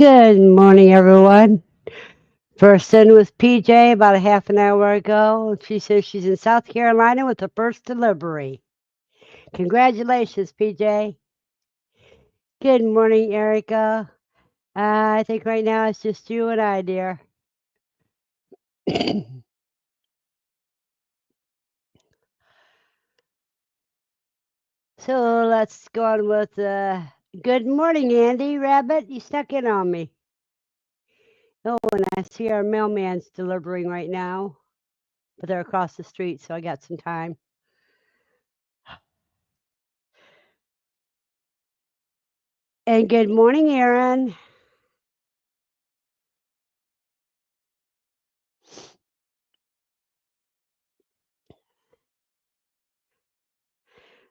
Good morning, everyone. First in was PJ about a half an hour ago. She says she's in South Carolina with the first delivery. Congratulations, PJ. Good morning, Erica. I think right now it's just you and I, dear. So let's go on with good morning, Andy Rabbit. You snuck in on me. Oh, and I see our mailman's delivering right now, but they're across the street, so I got some time. And good morning, Aaron.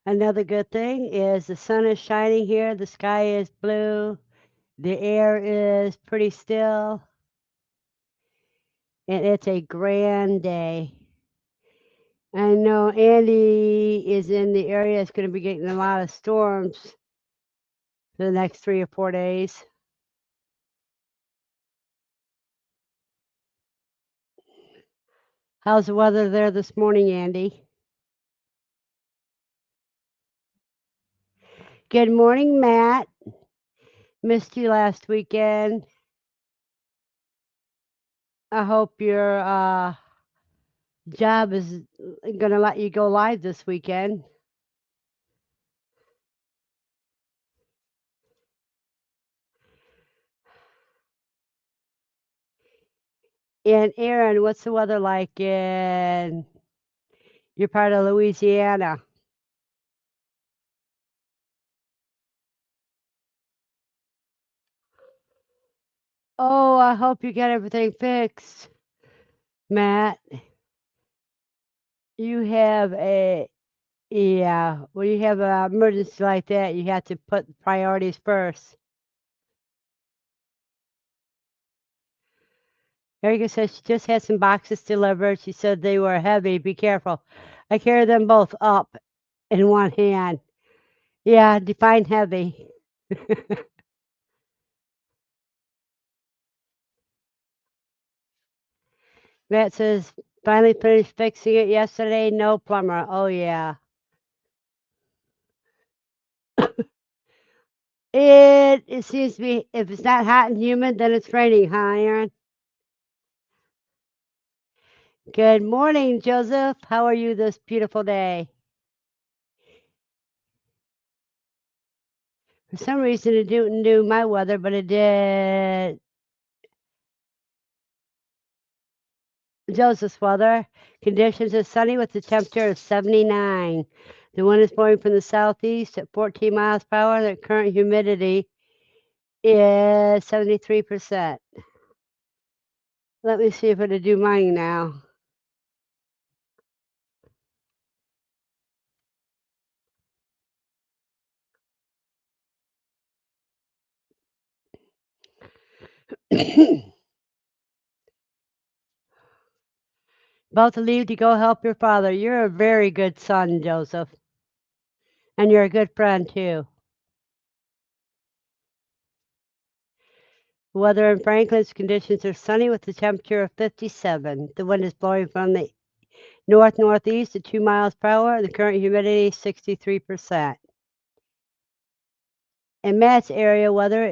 Another good thing is the sun is shining here, the sky is blue, the air is pretty still, and it's a grand day. I know Andy is in the area, it's going to be getting a lot of storms for the next 3 or 4 days. How's the weather there this morning, Andy? Good morning, Matt. Missed you last weekend. I hope your job is going to let you go live this weekend. And Aaron, what's the weather like in your part of Louisiana? Oh, I hope you get everything fixed, Matt. You have yeah, when you have an emergency like that, you have to put priorities first. Erica says she just had some boxes delivered. She said they were heavy. Be careful. I carry them both up in one hand. Yeah, define heavy. Matt says finally finished fixing it yesterday. No plumber. Oh yeah. It seems to be if it's not hot and humid, then it's raining, huh, Aaron? Good morning, Joseph. How are you this beautiful day? For some reason, it didn't do my weather, but it did Joseph's weather. Conditions are sunny with the temperature of 79. The wind is blowing from the southeast at 14 miles per hour. The current humidity is 73%. Let me see if it'll do mine now. About to leave to go help your father. You're a very good son, Joseph. And you're a good friend, too. Weather in Franklin's conditions are sunny with a temperature of 57. The wind is blowing from the north-northeast at 2 miles per hour. The current humidity is 63%. In Matt's area, weather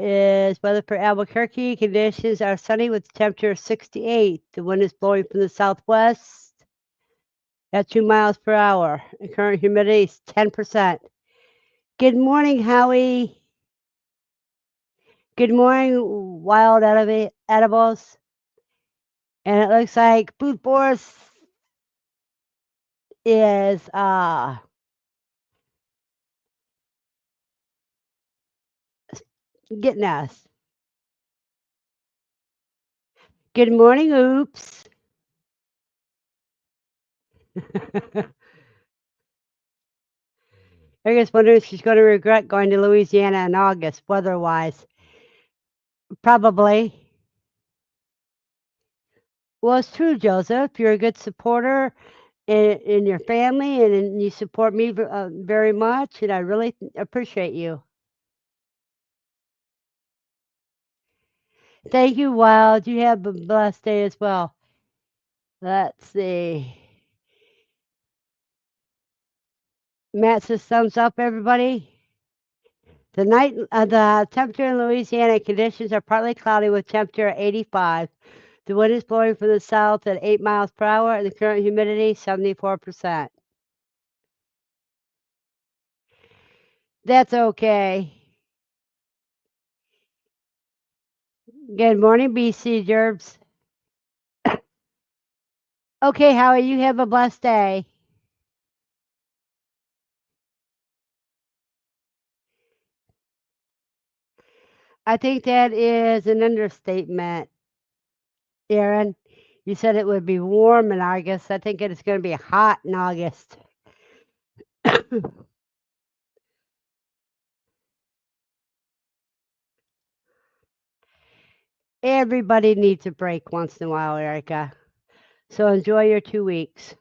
for Albuquerque. Conditions are sunny with a temperature of 68. The wind is blowing from the southwest at 2 miles per hour. The current humidity is 10%. Good morning, Howie. Good morning, wild edibles. And it looks like Food Forest is getting us. Good morning, oops. I just wonder if she's going to regret going to Louisiana in August, weather-wise. Probably. Well, it's true, Joseph. You're a good supporter in your family, and you support me very much, and I really appreciate you. Thank you, Wild. You have a blessed day as well. Let's see. Matt says thumbs up, everybody. The temperature in Louisiana conditions are partly cloudy with temperature at 85. The wind is blowing from the south at 8 miles per hour, and the current humidity 74%. That's okay. Good morning, BC Gerbs. Okay, Howie, you have a blessed day. I think that is an understatement, Aaron. You said it would be warm in August. I think it's going to be hot in August. Everybody needs a break once in a while, Erica. So enjoy your 2 weeks.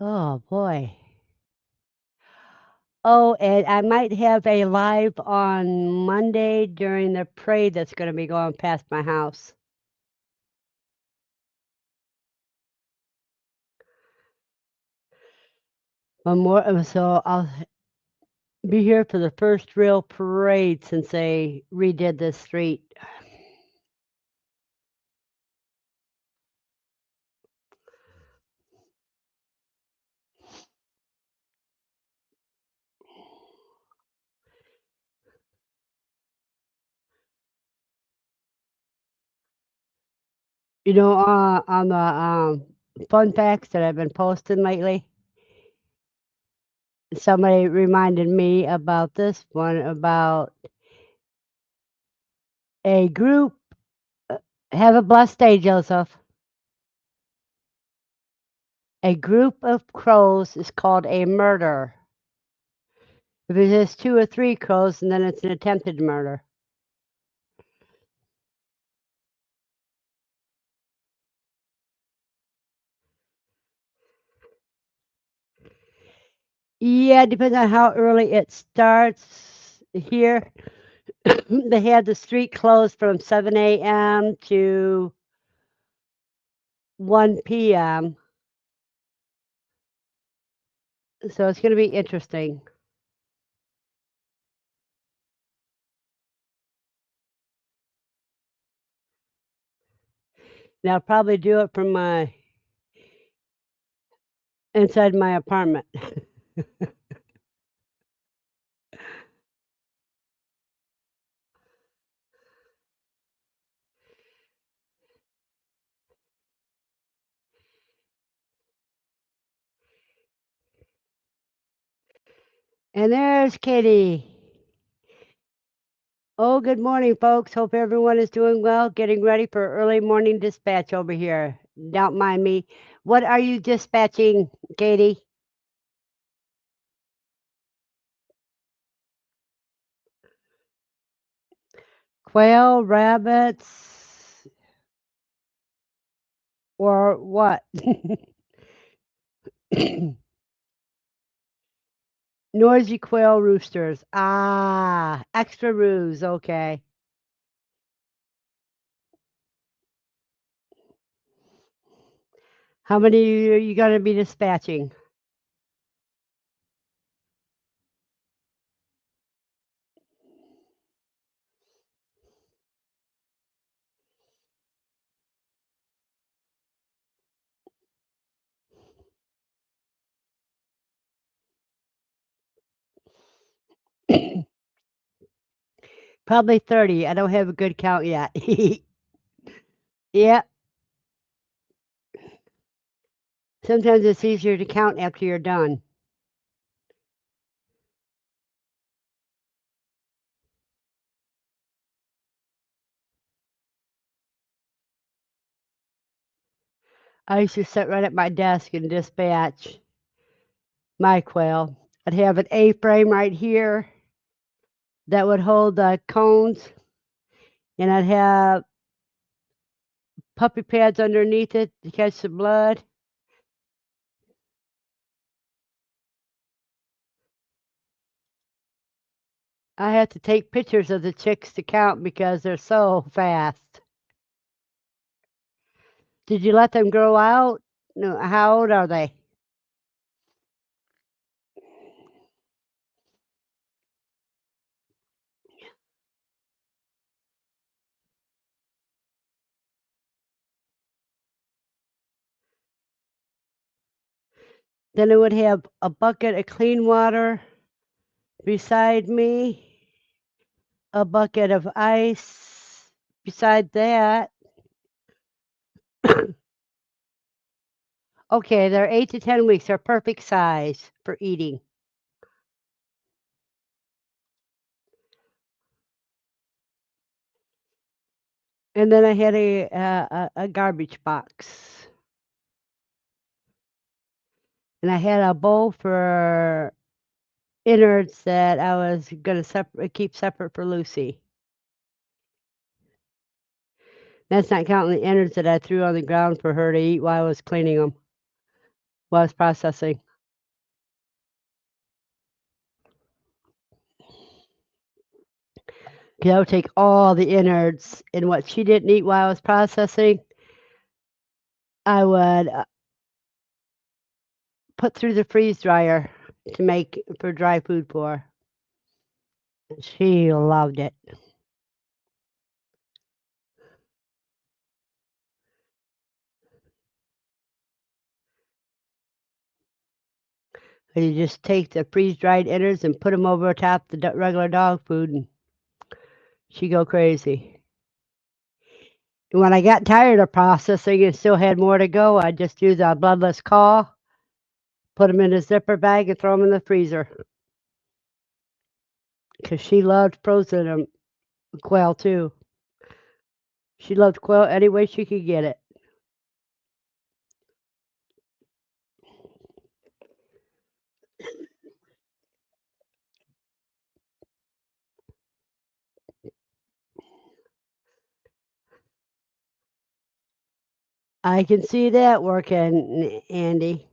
Oh boy. Oh, and I might have a live on Monday during the parade that's going to be going past my house. So I'll be here for the first real parade since they redid this street. You know, on the fun facts that I've been posting lately, somebody reminded me about this one about a group. Have a blessed day, Joseph. A group of crows is called a murder. If it's just 2 or 3 crows, and then it's an attempted murder. Yeah, depends on how early it starts here. They had the street closed from 7 a.m. to 1 p.m. So it's going to be interesting. And I'll probably do it from my inside my apartment. And there's Katie. Oh, good morning, folks. Hope everyone is doing well. Getting ready for early morning dispatch over here. Don't mind me. What are you dispatching, Katie? Quail, rabbits, or what? Noisy quail roosters. Ah, extra roos. Okay. How many are you going to be dispatching? Probably 30. I don't have a good count yet. Yeah. Sometimes it's easier to count after you're done. I used to sit right at my desk and dispatch my quail. I'd have an A-frame right here that would hold the cones, and I'd have puppy pads underneath it to catch the blood. I have to take pictures of the chicks to count because they're so fast. Did you let them grow out? No, how old are they? Then I would have a bucket of clean water beside me, a bucket of ice beside that. Okay, they're 8 to 10 weeks. They're perfect size for eating. And then I had a garbage box. And I had a bowl for innards that I was gonna keep separate for Lucy. That's not counting the innards that I threw on the ground for her to eat while I was cleaning them, while I was processing. 'Cause I would take all the innards and what she didn't eat while I was processing, I would, put through the freeze dryer to make for dry food for her. She loved it. You just take the freeze-dried innards and put them over top the regular dog food, and she'd go crazy. And when I got tired of processing and still had more to go, I'd just use a bloodless caul, put them in a zipper bag, and throw them in the freezer. Because she loved frozen quail too. She loved quail any way she could get it. I can see that working, Andy.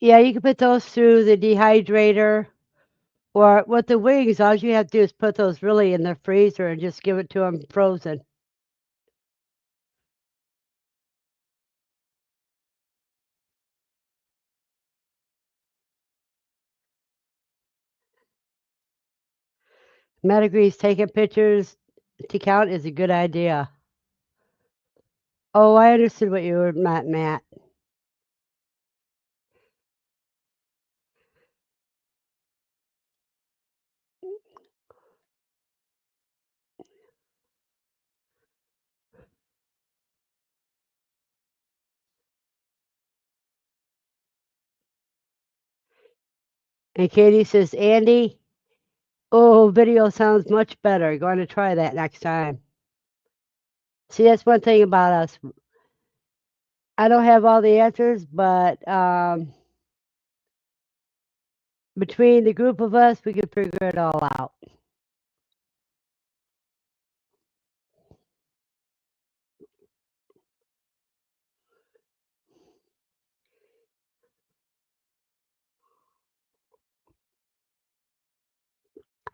Yeah, you can put those through the dehydrator, or with the wings, all you have to do is put those really in the freezer and just give it to them frozen. Matt agrees taking pictures to count is a good idea. Oh, I understood what you were, Matt. And Katie says, Andy, oh, video sounds much better. Going to try that next time. See, that's one thing about us. I don't have all the answers, but between the group of us, we can figure it all out.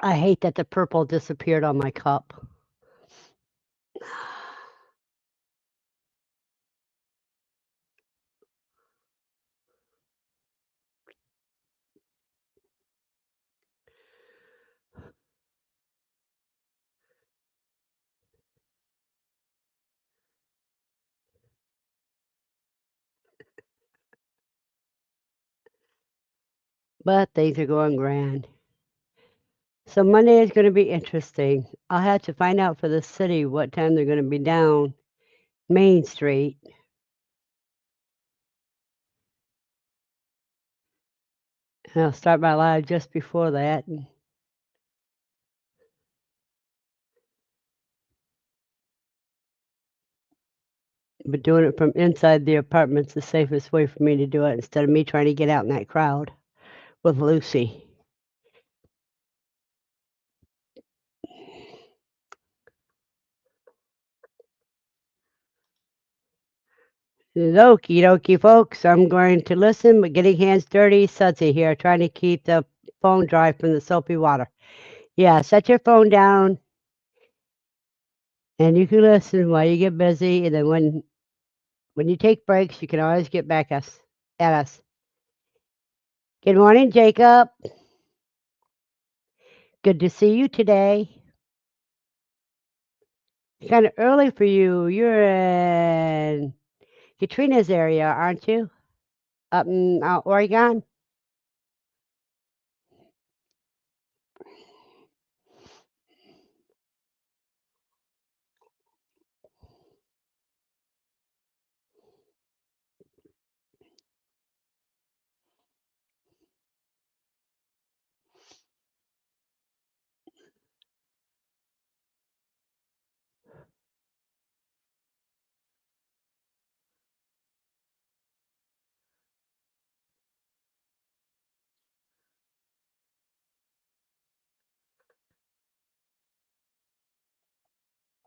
I hate that the purple disappeared on my cup. but things are going grand. So Monday is going to be interesting. I'll have to find out for the city what time they're going to be down Main Street. And I'll start my live just before that. But doing it from inside the apartment's the safest way for me to do it instead of me trying to get out in that crowd with Lucy. Okie dokie, folks. I'm going to listen, but getting hands dirty. Sudsy here, trying to keep the phone dry from the soapy water. Yeah, set your phone down and you can listen while you get busy. And then when you take breaks, you can always get back at us. Good morning, Jacob. Good to see you today. It's kind of early for you. You're in Katrina's area, aren't you? Up in Oregon?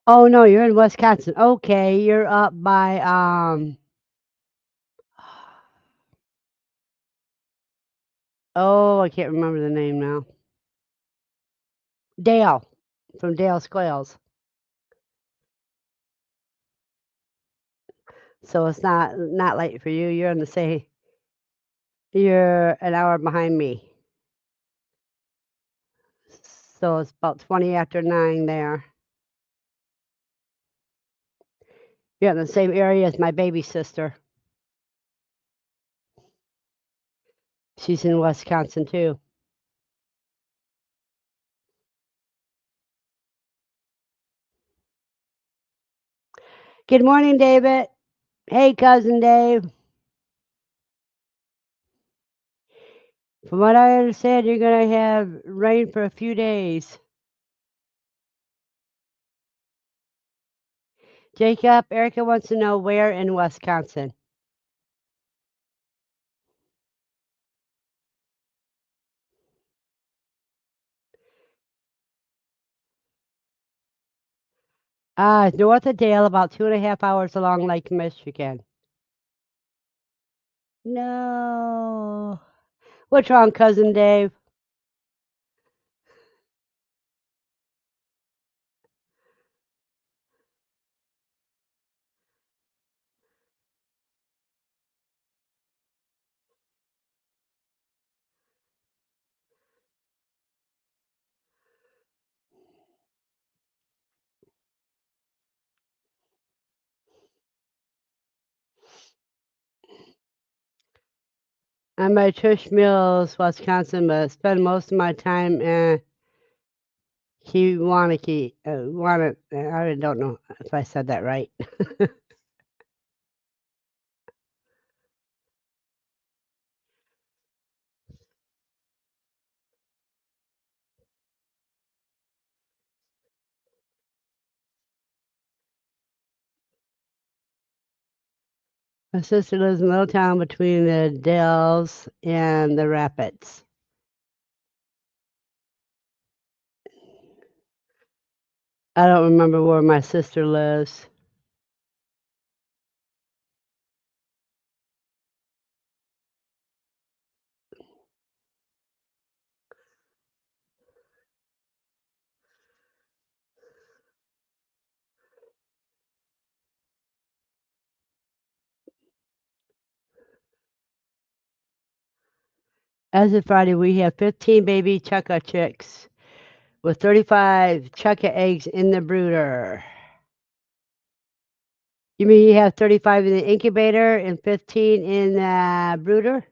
Oh no, you're in Wisconsin. Okay, you're up by oh, I can't remember the name now. Dale, from Dale Squales. So it's not late for you. You're in the same. You're an hour behind me. So it's about 20 after 9 there. You're in the same area as my baby sister. She's in Wisconsin too. Good morning, David. Hey, cousin Dave. From what I understand, you're going to have rain for a few days. Jacob, Erica wants to know where in Wisconsin. North of Dale, about 2.5 hours along Lake Michigan. No. What's wrong, cousin Dave? I'm by Trish Mills, Wisconsin, but I spend most of my time in Kewanakee. I don't know if I said that right. My sister lives in a little town between the Dells and the Rapids. I don't remember where my sister lives. As of Friday, we have 15 baby chukka chicks with 35 chukka eggs in the brooder. You mean you have 35 in the incubator and 15 in the brooder?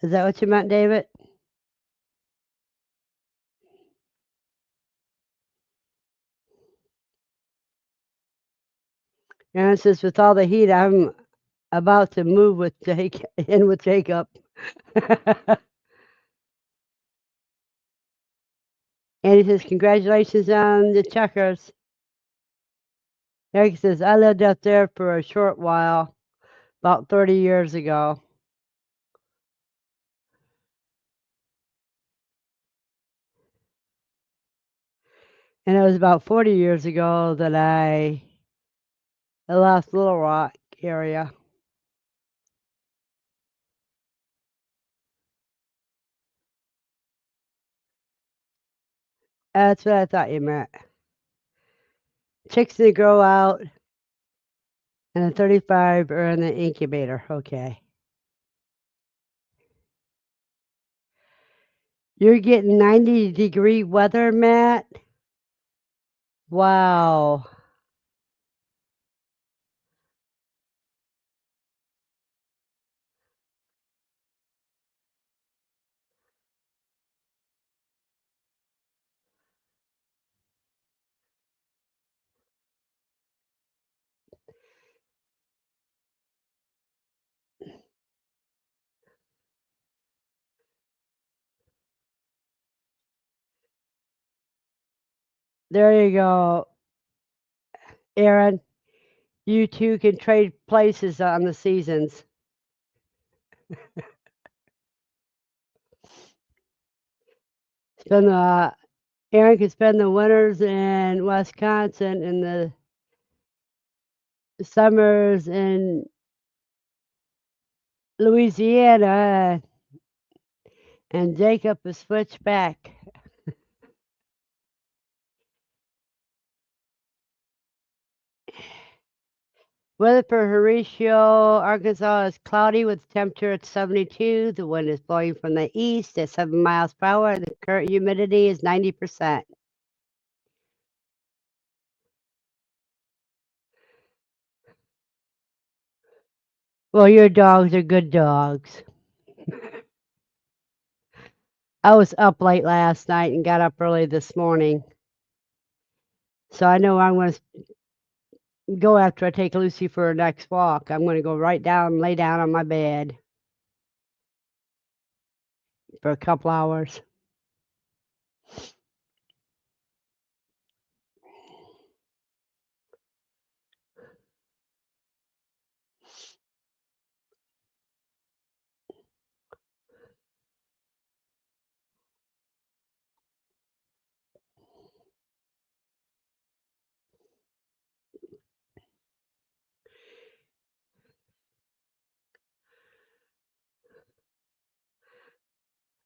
Is that what you meant, David? Aaron says, with all the heat, I'm about to move with Jake in with Jacob. And he says, congratulations on the checkers. Eric says, I lived up there for a short while, about 30 years ago. And it was about 40 years ago that I left Little Rock area. That's what I thought you meant. Chicks that grow out and the 35 are in the incubator. Okay. You're getting 90-degree weather, Matt? Wow. There you go, Aaron. You two can trade places on the seasons. Spend the Aaron can spend the winters in Wisconsin and the summers in Louisiana, and Jacob is switched back. Weather for Horatio, Arkansas is cloudy with temperature at 72. The wind is blowing from the east at 7 miles per hour. The current humidity is 90%. Well, your dogs are good dogs. I was up late last night and got up early this morning. So I know I'm going to go after I take Lucy for her next walk. I'm going to go right down and lay down on my bed for a couple hours.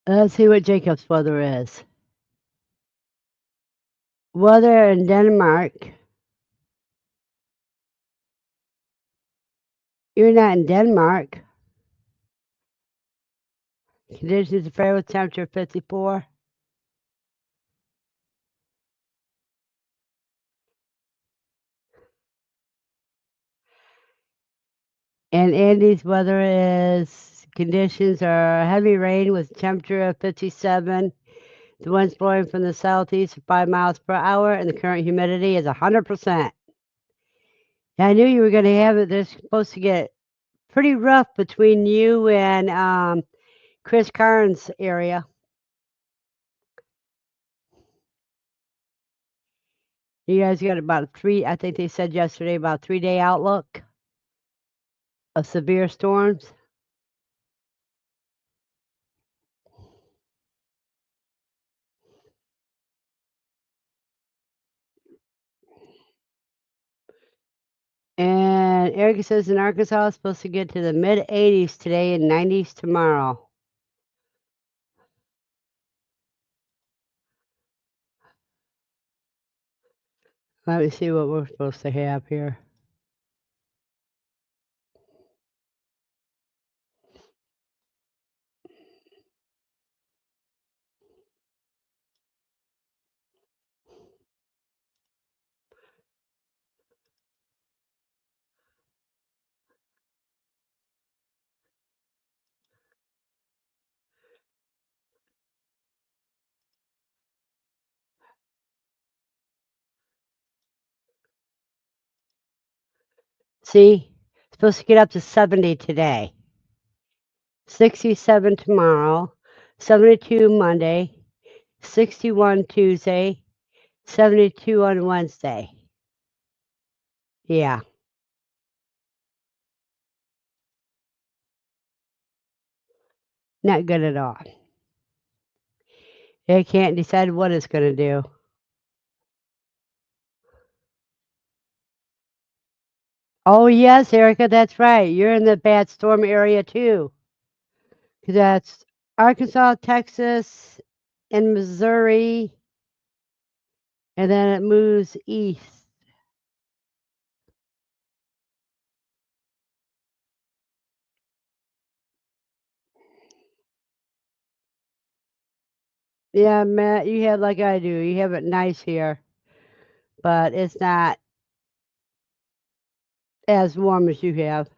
Let's see what Jacob's weather is. Weather in Denmark. You're not in Denmark. Conditions are fair with temperature 54. And Andy's weather is conditions are heavy rain with temperature of 57. The wind's blowing from the southeast at 5 miles per hour, and the current humidity is 100%. I knew you were going to have it. They're supposed to get pretty rough between you and Chris Carnes' area. You guys got about I think they said yesterday, about 3-day outlook of severe storms. And Erica says in Arkansas, it's supposed to get to the mid 80s today and 90s tomorrow. Let me see what we're supposed to have here. See, supposed to get up to 70 today, 67 tomorrow, 72 Monday, 61 Tuesday, 72 on Wednesday. Yeah, not good at all. It can't decide what it's going to do. Oh, yes, Erica, that's right. You're in the bad storm area too. 'Cause that's Arkansas, Texas, and Missouri, and then it moves east. Yeah, Matt, you have like I do. You have it nice here, but it's not as warm as you have.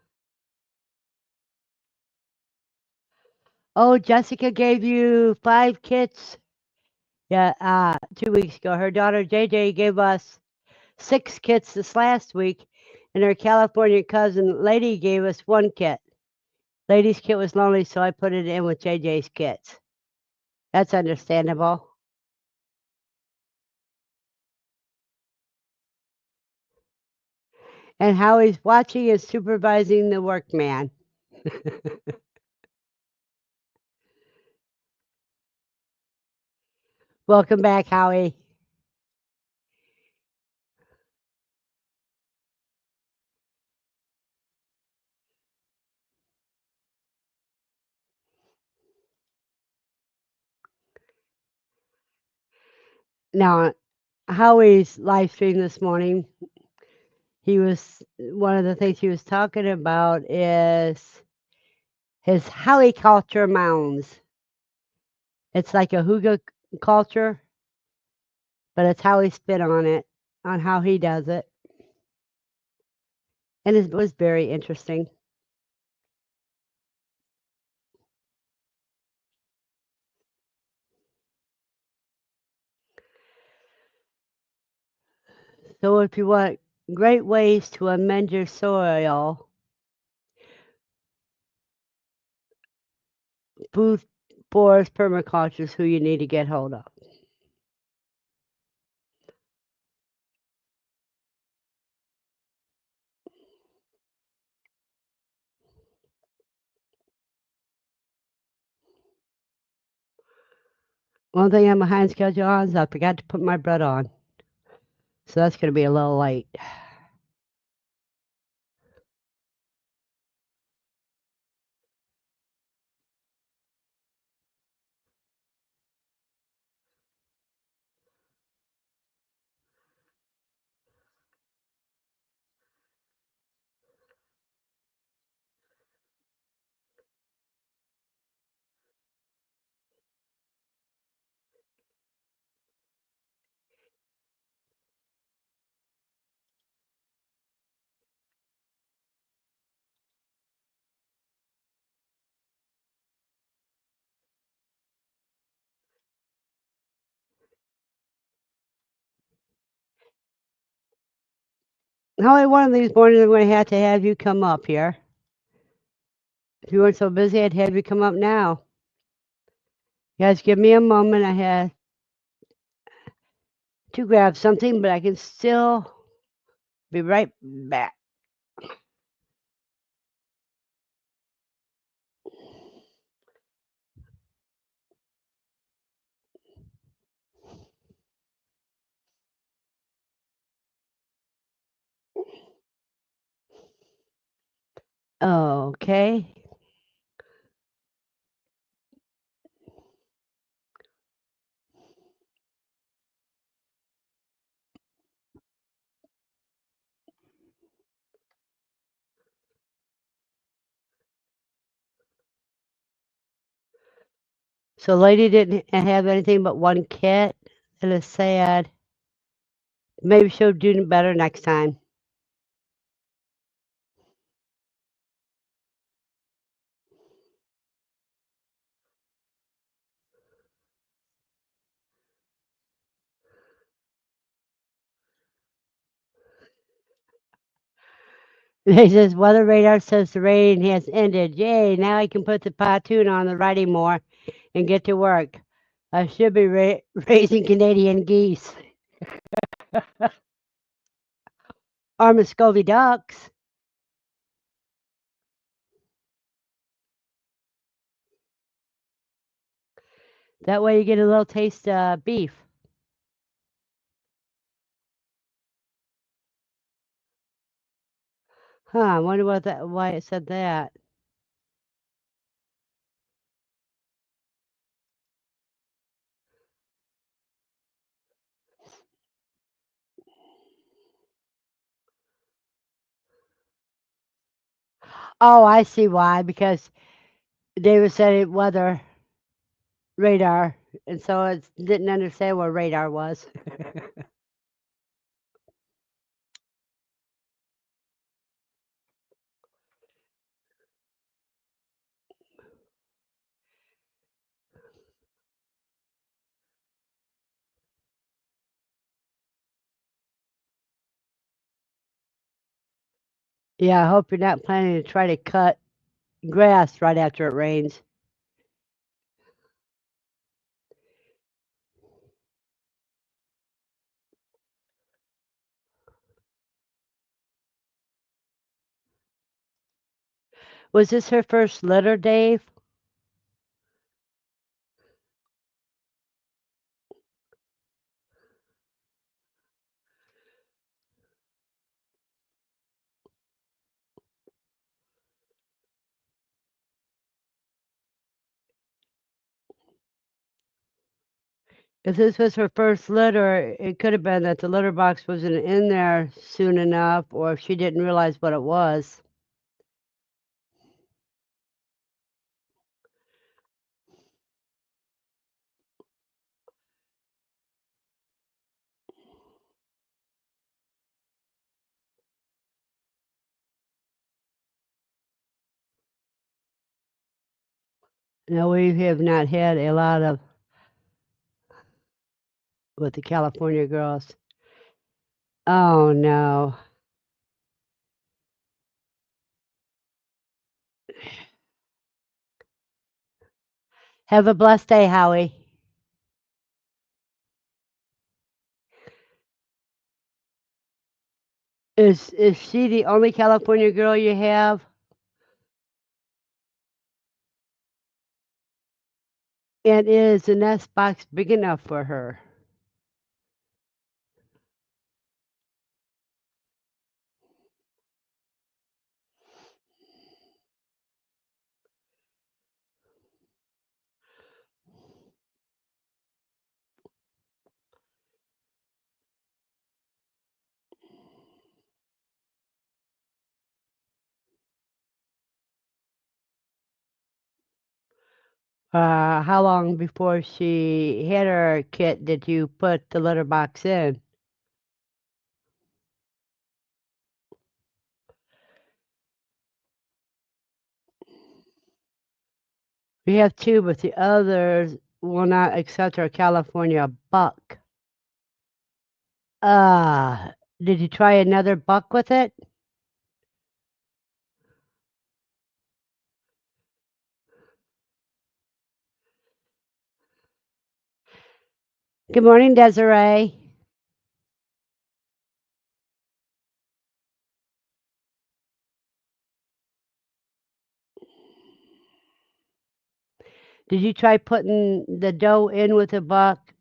Oh, Jessica gave you 5 kits. Yeah, 2 weeks ago. Her daughter JJ gave us 6 kits this last week, and her California cousin Lady gave us 1 kit. Lady's kit was lonely, so I put it in with JJ's kits. That's understandable. And Howie's watching and supervising the workman. Welcome back, Howie. Now, Howie's live stream this morning, one of the things he was talking about is his Howie culture mounds. It's like a Hygge culture, but it's how he spit on it, on how he does it. And it was very interesting. So if you want great ways to amend your soil, Food Forest Permaculture is who you need to get hold of. One thing I'm behind schedule on is I forgot to put my bread on. So that's going to be a little late. Howie, one of these mornings I'm going to have you come up here. If you weren't so busy, I'd have you come up now. You guys give me a moment. I had to grab something, but I can still be right back. Okay. So lady didn't have anything but 1 kit. That is sad. Maybe she'll do better next time. It says weather radar says the rain has ended. Yay! Now I can put the pontoon on the riding mower and get to work. I should be raising Canadian geese or Muscovy ducks. That way you get a little taste of beef. Huh? I wonder why it said that. Oh, I see why. Because David said it weather radar, and so it didn't understand what radar was. Yeah, I hope you're not planning to try to cut grass right after it rains. Was this her first litter, Dave? If this was her first litter, it could have been that the litter box wasn't in there soon enough, or if she didn't realize what it was. No, we have not had a lot of with the California girls. Oh no. Have a blessed day, Howie. Is she the only California girl you have? And is the nest box big enough for her? How long before she had her kit did you put the litter box in? We have two, but the others will not accept our California buck. Uh, did you try another buck with it? Good morning, Desiree. Did you try putting the dough in with a buck?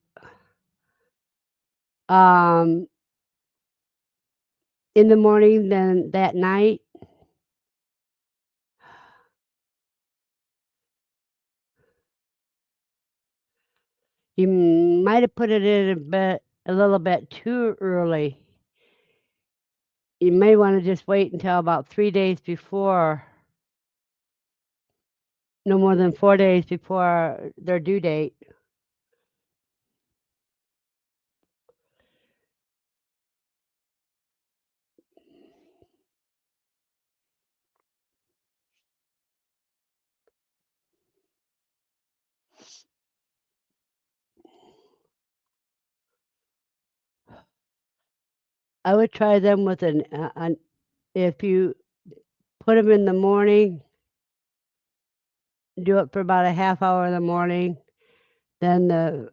Um, in the morning, then that night? You might have put it in a little bit too early. You may want to just wait until about 3 days before, no more than 4 days before their due date. I would try them with an if you Put them in the morning. Do it for about a half hour in the morning, then the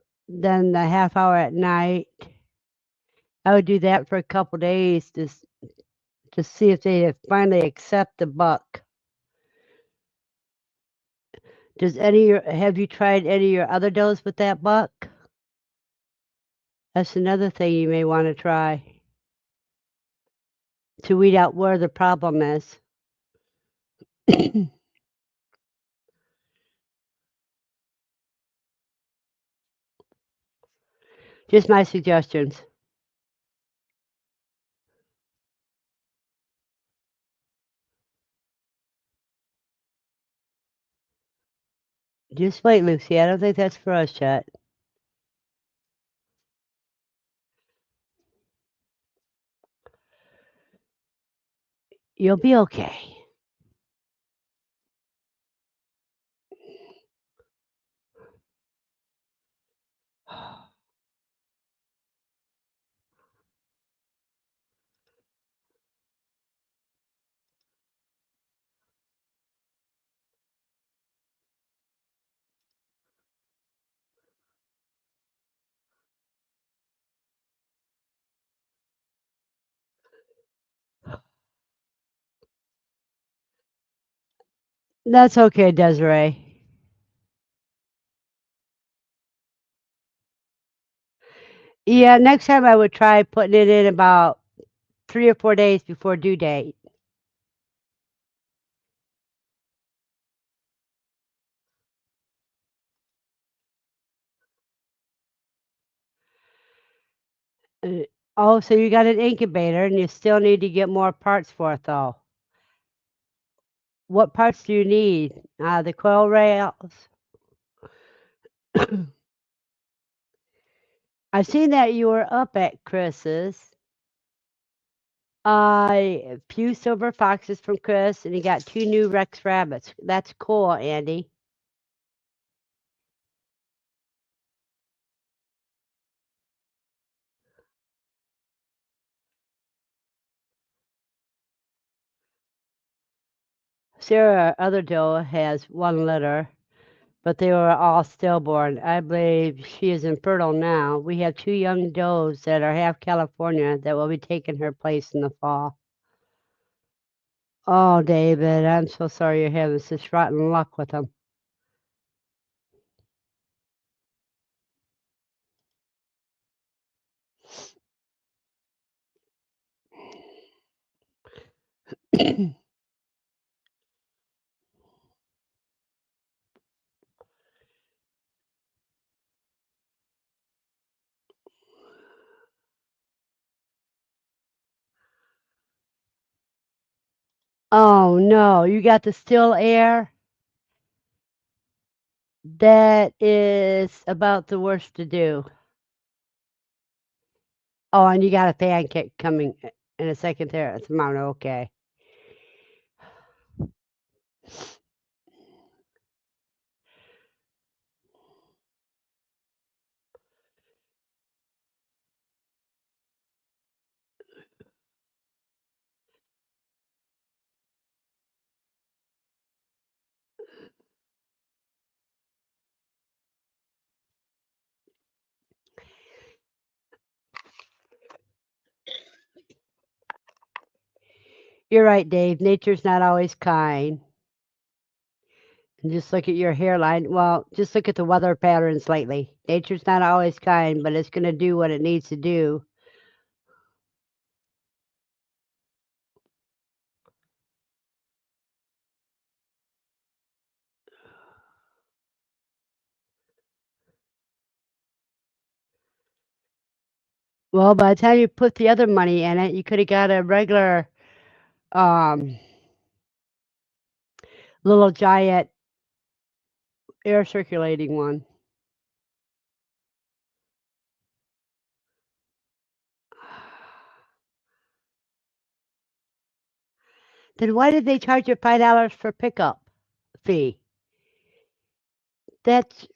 half hour at night. I would do that for a couple days to see if they finally accept the buck. Have you tried any of your other does with that buck? That's another thing you may want to try to weed out where the problem is. Just my suggestions. Just wait, Lucy. I don't think that's for us yet. You'll be okay. That's okay, Desiree. Yeah, next time I would try putting it in about 3 or 4 days before due date. Uh, oh, so you got an incubator and you still need to get more parts for it, though. What parts do you need? The coil rails? I've seen that you were up at Chris's. A few silver foxes from Chris, and he got 2 new Rex rabbits. That's cool, Andy. Sarah, other doe, has 1 litter, but they were all stillborn. I believe she is infertile now. We have 2 young does that are half California that will be taking her place in the fall. Oh, David, I'm so sorry you're having such rotten luck with them. Oh, no, you got the still air? That is about the worst to do. Oh, and you got a fan kick coming in a second there tomorrow. Okay. You're right, Dave. Nature's not always kind. And just look at your hairline. Well, just look at the weather patterns lately. Nature's not always kind, but it's going to do what it needs to do. Well, by the time you put the other money in it, you could have got a regular um, little giant air circulating one. Then why did they charge you $5 for pickup fee? That's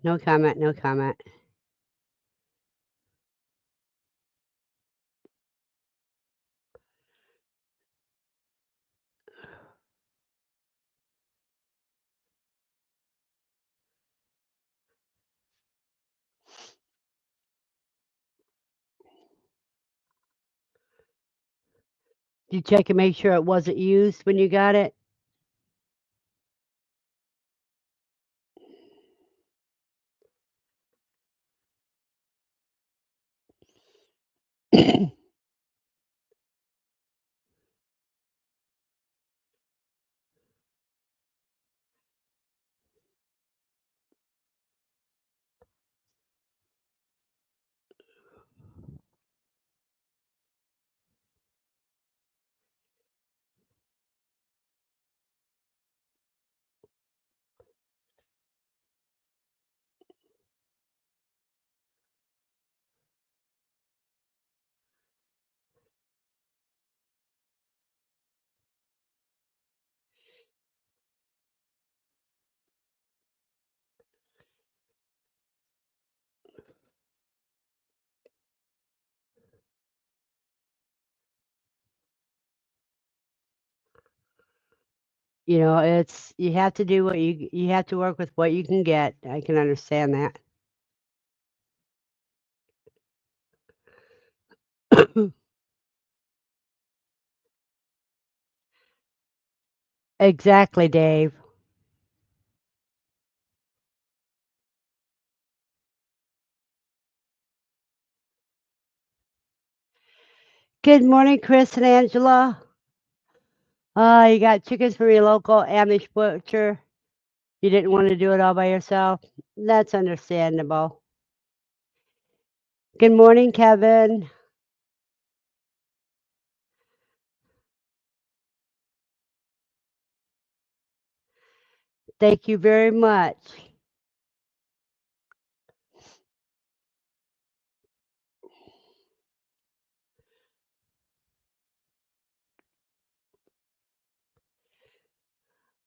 no comment, no comment. Did you check and make sure it wasn't used when you got it? You know, it's you have to do what you have to work with what you can get. I can understand that. Exactly, Dave. Good morning, Chris and Angela. You got chickens from your local Amish butcher. You didn't want to do it all by yourself. That's understandable. Good morning, Kevin. Thank you very much.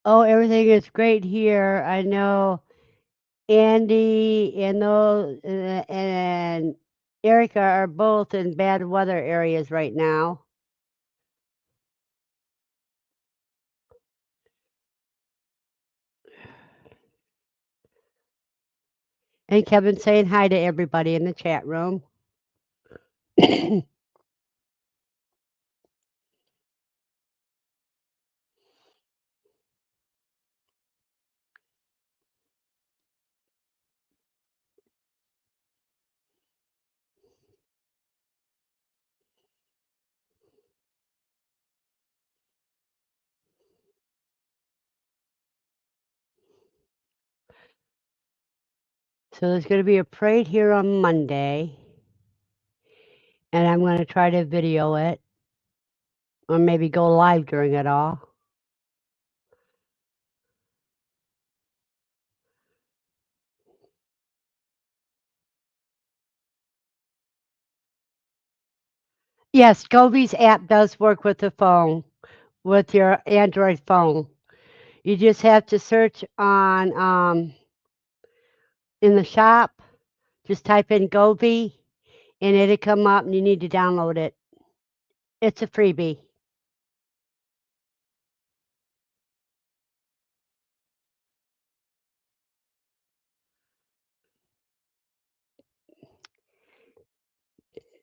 Oh, everything is great here. I know Andy and those and Erica are both in bad weather areas right now. And Kevin saying hi to everybody in the chat room. So there's going to be a parade here on Monday, and I'm going to try to video it or maybe go live during it all. Yes, Gobi's app does work with the phone, with your Android phone. You just have to search on in the shop. Just type in Gobi, and it'll come up, and you need to download it. It's a freebie.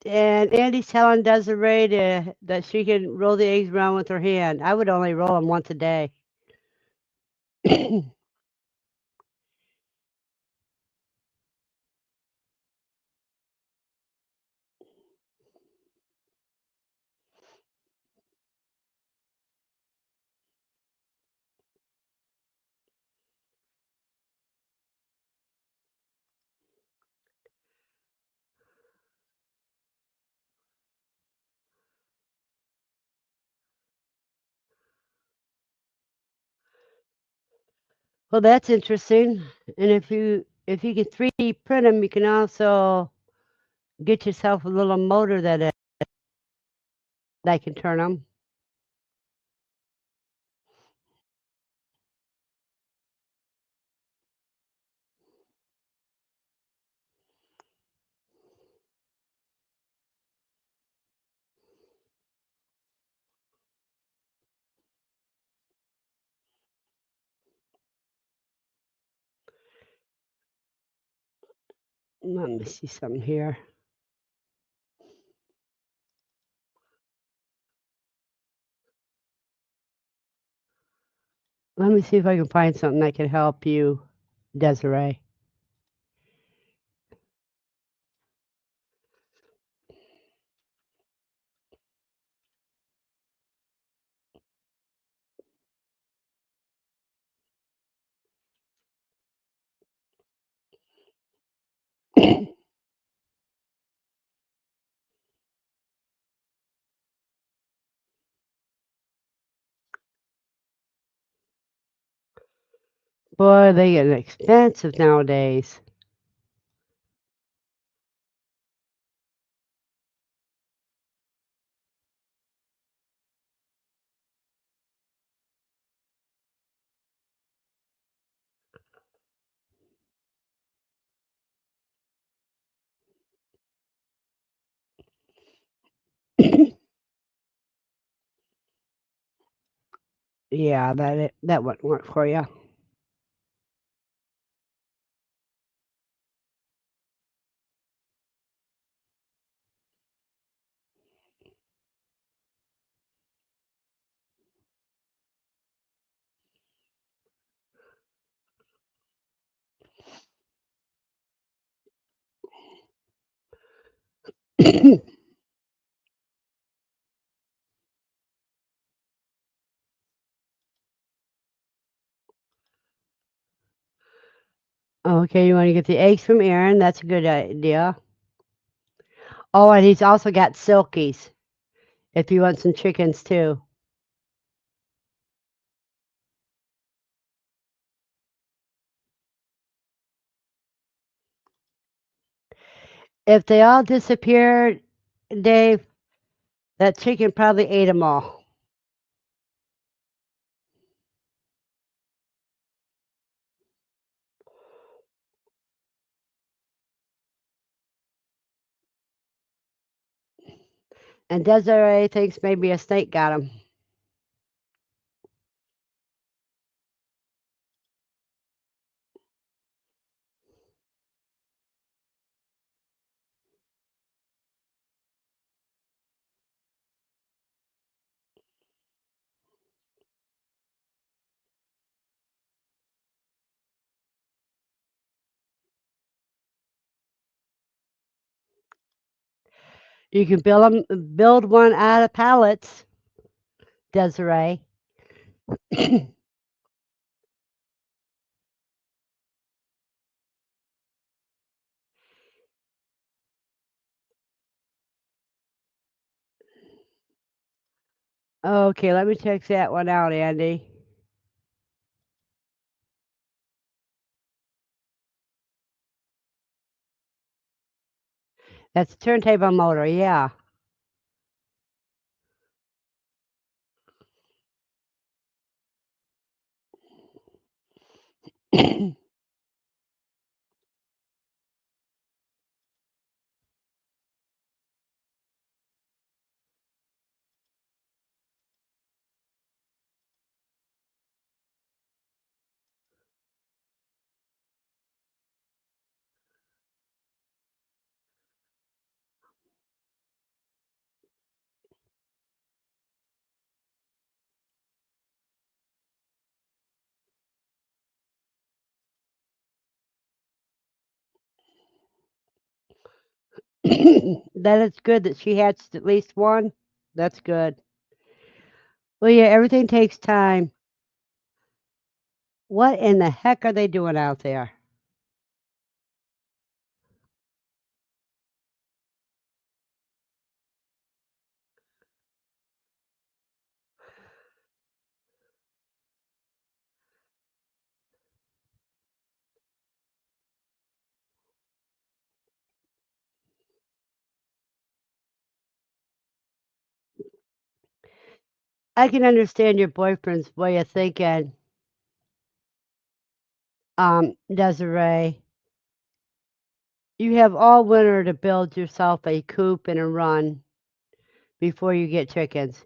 And Andy's telling Desiree that she can roll the eggs around with her hand. I would only roll them once a day. Well, that's interesting. And if you can 3D print them, you can also get yourself a little motor that can turn them. Let me see something here. Let me see if I can find something that can help you, Desiree. Boy, they get expensive nowadays. Yeah, that wouldn't work for you. Okay, you want to get the eggs from Aaron. That's a good idea. Oh, and he's also got Silkies if you want some chickens too. If they all disappeared, Dave, that chicken probably ate them all. And Desiree thinks maybe a snake got them. You can build one out of pallets, Desiree. Okay, let me check that one out, Andy. That's a turntable motor, yeah. That is good that she hatched at least one. That's good. Well, yeah, everything takes time. What in the heck are they doing out there? I can understand your boyfriend's way of thinking, Desiree. You have all winter to build yourself a coop and a run before you get chickens.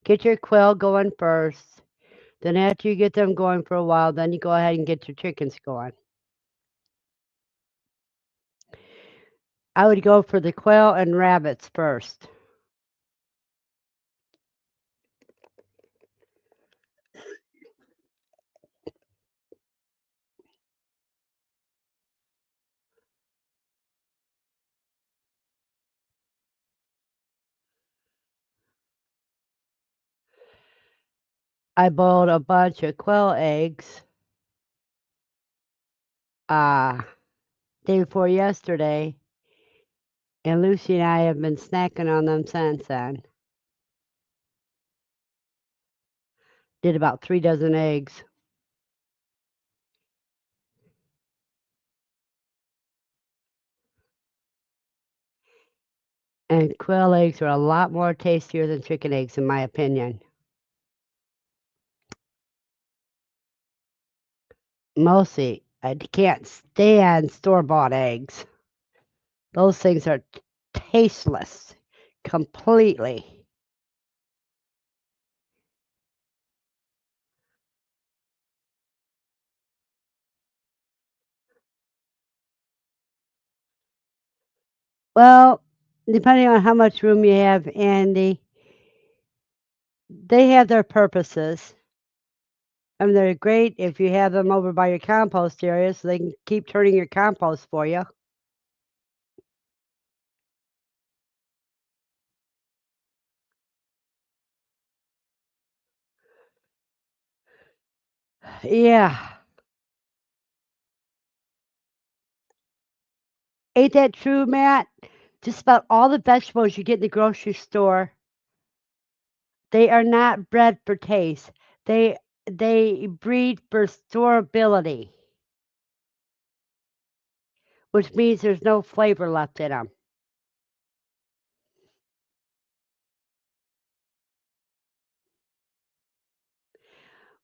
Get your quail going first. Then after you get them going for a while, then you go ahead and get your chickens going. I would go for the quail and rabbits first. I boiled a bunch of quail eggs, day before yesterday, and Lucy and I have been snacking on them since then. Did about 3 dozen eggs. And quail eggs are a lot more tastier than chicken eggs, in my opinion. Mostly, I can't stand store-bought eggs. Those things are tasteless completely. Well, depending on how much room you have, Andy, they have their purposes. I mean, they're great if you have them over by your compost area so they can keep turning your compost for you. Yeah. Ain't that true, Matt? Just about all the vegetables you get in the grocery store, they are not bred for taste. They breed for storability, which means there's no flavor left in them.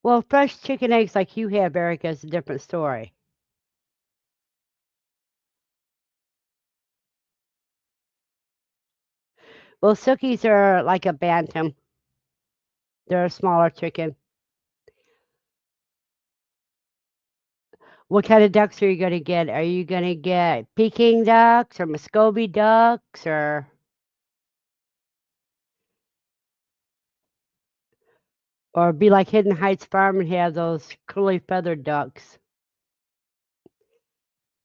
Well, fresh chicken eggs like you have, Erica, is a different story. Well, Silkies are like a bantam. They're a smaller chicken. What kind of ducks are you gonna get? Are you gonna get Peking ducks or Muscovy ducks or be like Hidden Heights Farm and have those curly feathered ducks?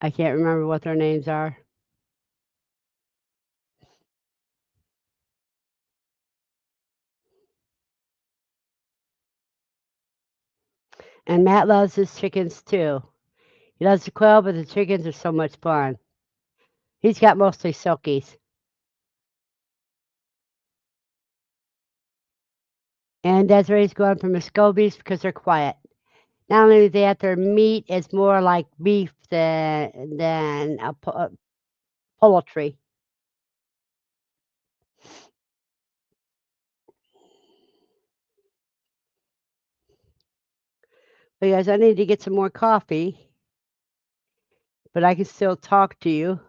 I can't remember what their names are. And Matt loves his chickens too. He loves the quail, but the chickens are so much fun. He's got mostly Silkies. And Desiree's going for Muscovies because they're quiet. Not only that, their meat is more like beef than poultry. Because I need to get some more coffee, but I can still talk to you.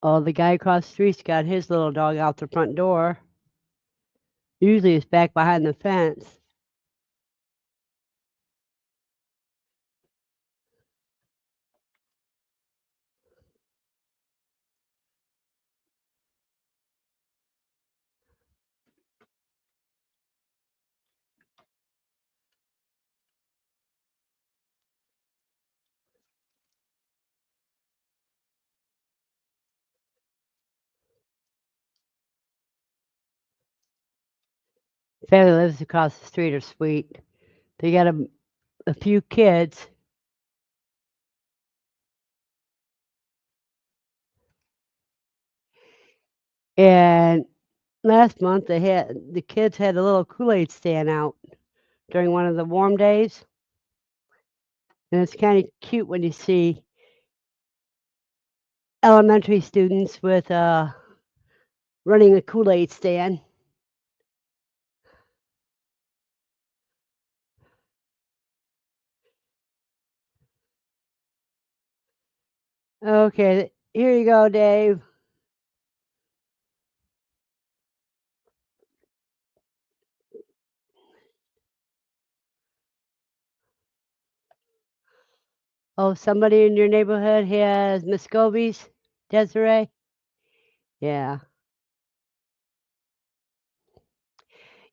Oh, the guy across the street's got his little dog out the front door. Usually it's back behind the fence. Family lives across the street are sweet. They got a few kids. And last month the kids had a little Kool-Aid stand out during one of the warm days. And it's kind of cute when you see elementary students with running a Kool-Aid stand. Okay, here you go, Dave. Oh, somebody in your neighborhood has Muscovies, Desiree? Yeah.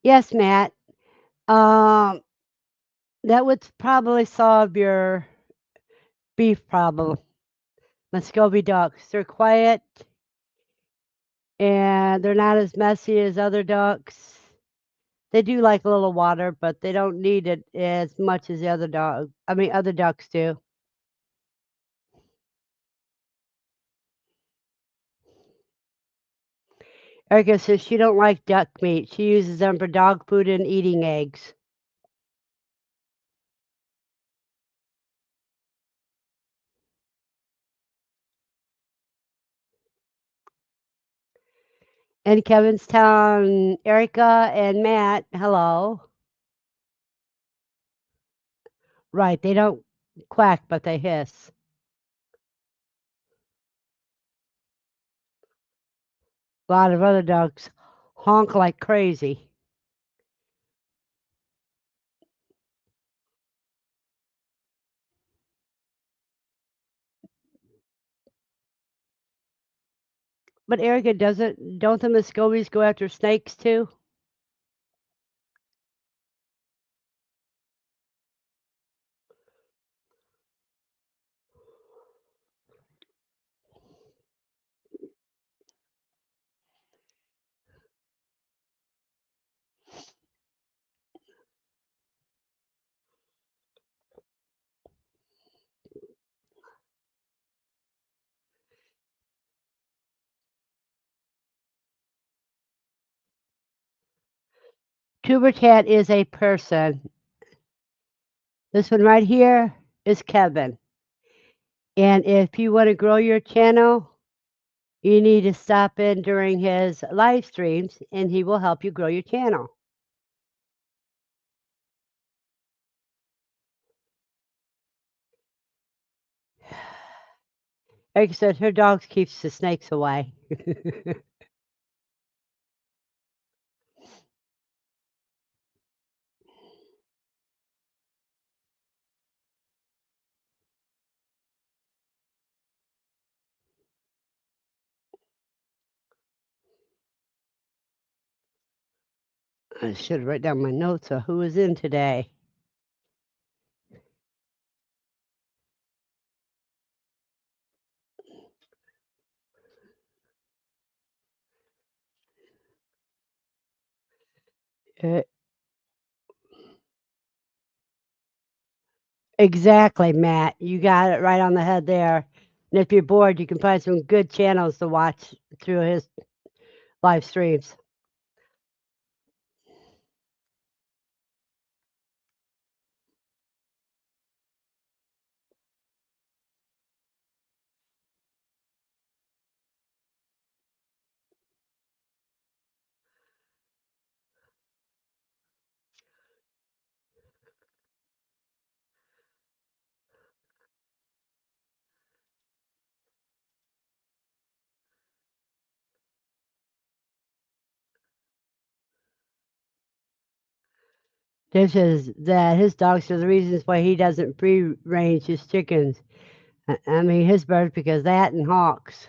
Yes, Matt. Um, that would probably solve your beef problem. Muscovy ducks. They're quiet and they're not as messy as other ducks. They do like a little water, but they don't need it as much as the other ducks do. Erica says she don't like duck meat. She uses them for dog food and eating eggs. In Kevinstown, Erica and Matt, hello. Right, they don't quack, but they hiss. A lot of other ducks honk like crazy. But Erica don't the Muscovies go after snakes too? Tuber Cat is a person. This one right here is Kevin. And if you want to grow your channel, you need to stop in during his live streams and he will help you grow your channel. Erica said her dog keeps the snakes away. I should write down my notes of who is in today. Uh, exactly, Matt. You got it right on the head there. And if you're bored, you can find some good channels to watch through his live streams. This is that his dogs are the reasons why he doesn't free range his chickens. I mean, his birds, because that and hawks.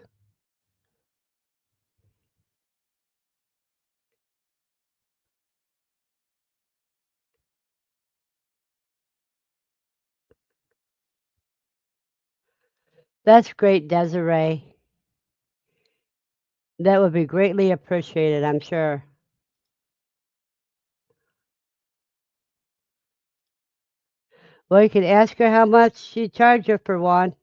That's great, Desiree. That would be greatly appreciated, I'm sure. Well, you can ask her how much you charge her for one.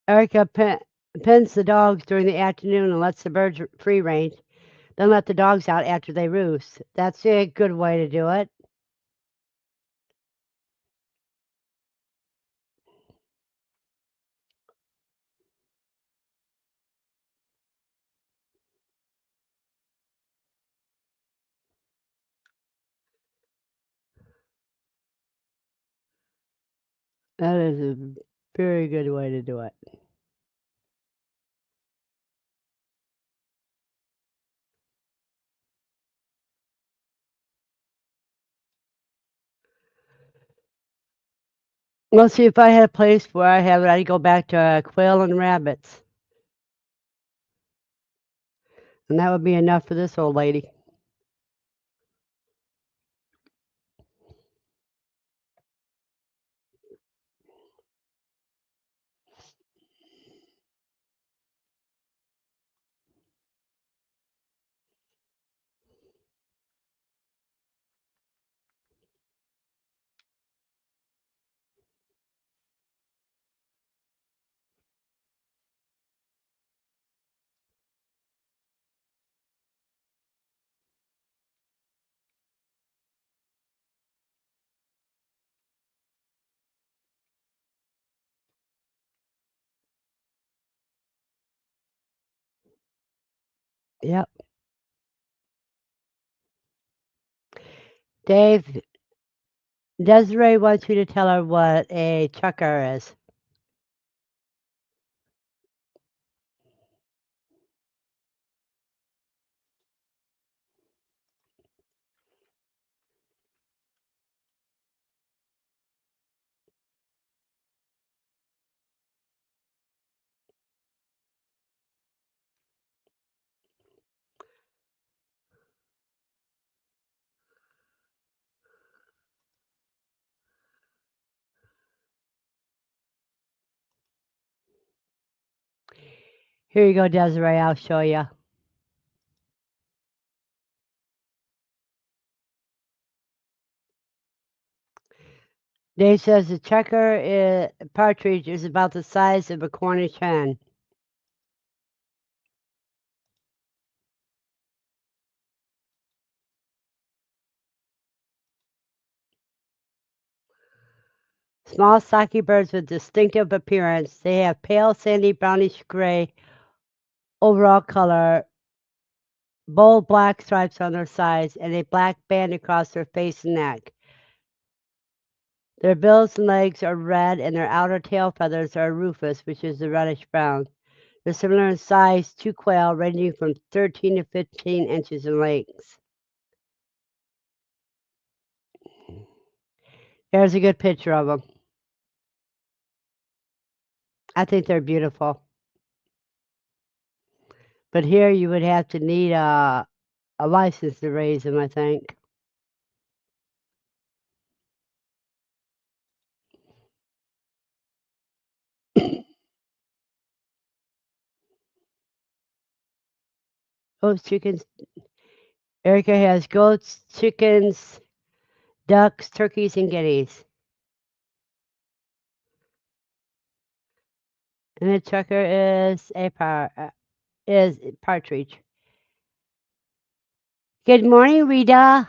Erica pens the dogs during the afternoon and lets the birds free range, then let the dogs out after they roost. That's a good way to do it. That is a very good way to do it. Well, see, if I had a place where I have it, I'd go back to quail and rabbits, and that would be enough for this old lady. Yep. Dave, Desiree wants you to tell her what a chucker is. Here you go, Desiree. I'll show you. Dave says the partridge is about the size of a Cornish hen. Small, stocky birds with distinctive appearance. They have pale, sandy, brownish gray overall color, bold black stripes on their sides, and a black band across their face and neck. Their bills and legs are red, and their outer tail feathers are rufous, which is the reddish brown. They're similar in size to quail, ranging from 13 to 15 inches in length. Here's a good picture of them. I think they're beautiful. But here you would have to need a license to raise them, I think. Oh, chickens. Erica has goats, chickens, ducks, turkeys, and guineas. And the chucker is partridge. Good morning, Rita.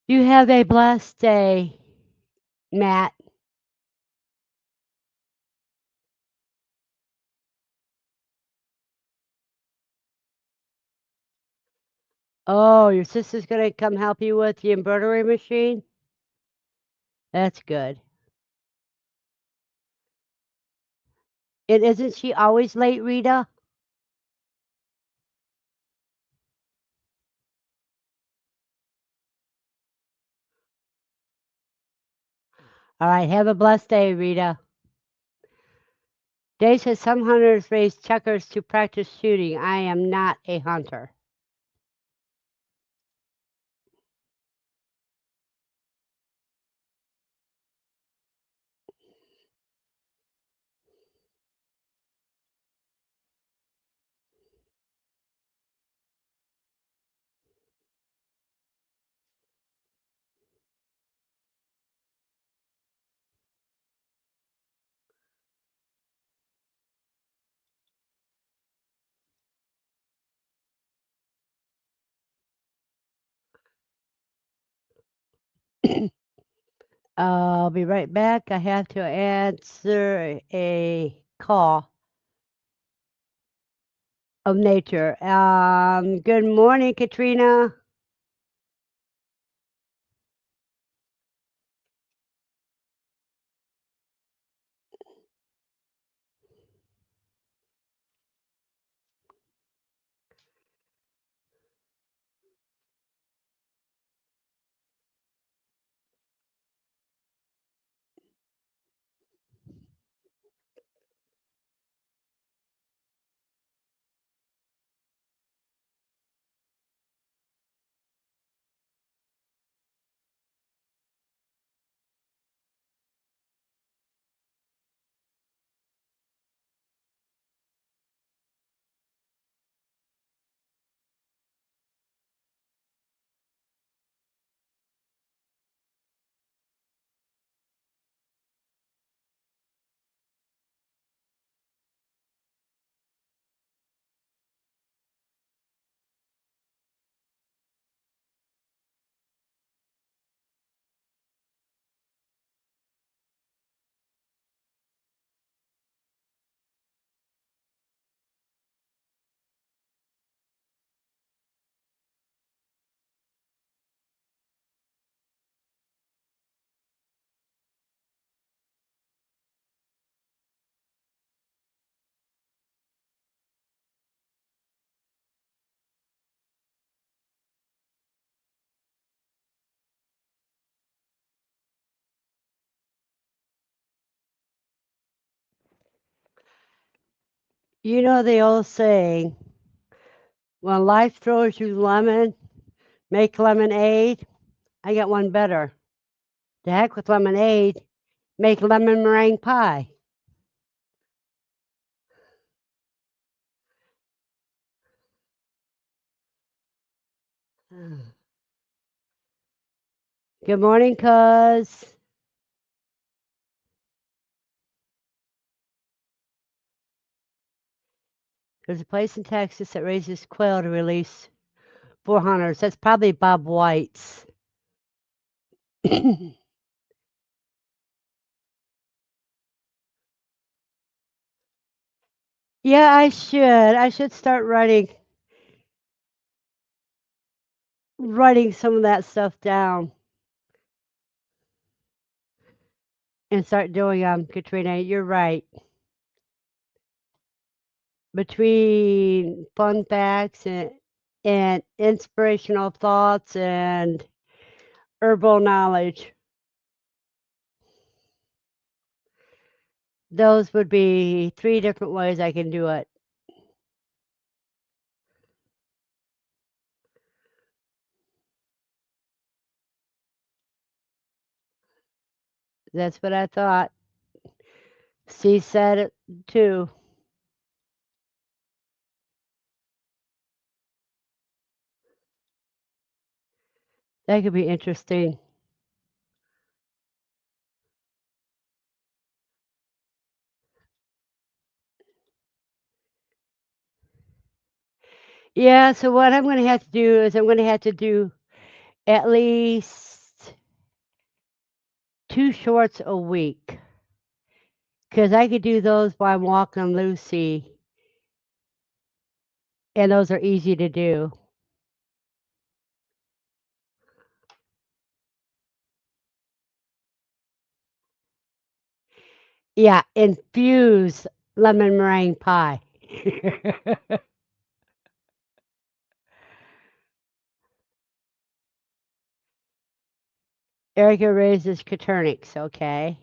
You have a blessed day, Matt. Oh, your sister's gonna come help you with the embroidery machine? That's good. And isn't she always late, Rita? All right, have a blessed day, Rita. Dave says some hunters raise chuckers to practice shooting. I am not a hunter. I'll be right back. I have to answer a call of nature. Good morning, Katrina. You know the old saying, when life throws you lemon, make lemonade. I got one better. The heck with lemonade, make lemon meringue pie. Good morning, cuz. There's a place in Texas that raises quail to release 400s. That's probably Bob White's. Yeah, I should. I should start writing some of that stuff down and start doing Katrina. You're right. Between fun facts and inspirational thoughts and herbal knowledge, those would be 3 different ways I can do it. That's what I thought. C said it too. That could be interesting. Yeah, so what I'm gonna have to do is I'm gonna have to do at least 2 shorts a week, because I could do those while I'm walking Lucy, and those are easy to do. Yeah, infuse lemon meringue pie. Erica raises Caternix, okay?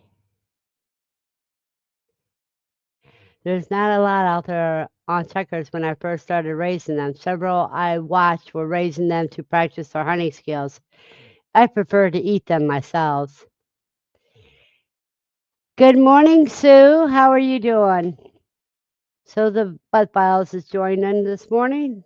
There's not a lot out there on checkers when I first started raising them. Several I watched were raising them to practice their hunting skills. I prefer to eat them myself. Good morning, Sue. How are you doing? So the Bud Files is joining this morning.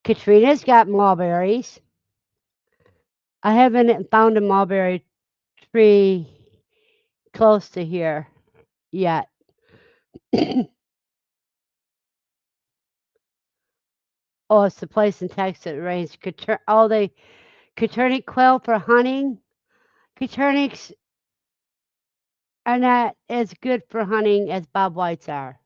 Katrina's got mulberries. I haven't found a mulberry tree close to here yet. Oh, it's the place in Texas that raised they Coturnic quail for hunting. Coturnics are not as good for hunting as Bob Whites are.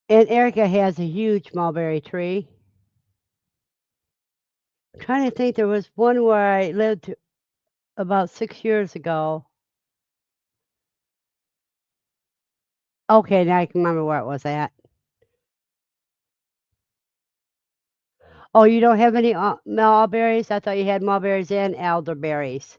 And Erica has a huge mulberry tree. I'm trying to think, there was one where I lived about 6 years ago. Okay, now I can remember where it was at. Oh, you don't have any mulberries? I thought you had mulberries and elderberries.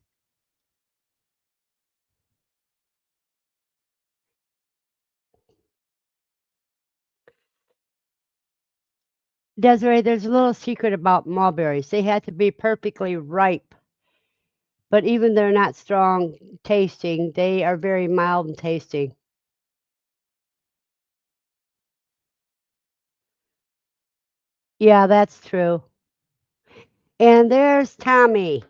Desiree, there's a little secret about mulberries. They have to be perfectly ripe, but even they're not strong tasting, they are very mild in tasting. Yeah, that's true. And there's Tommy,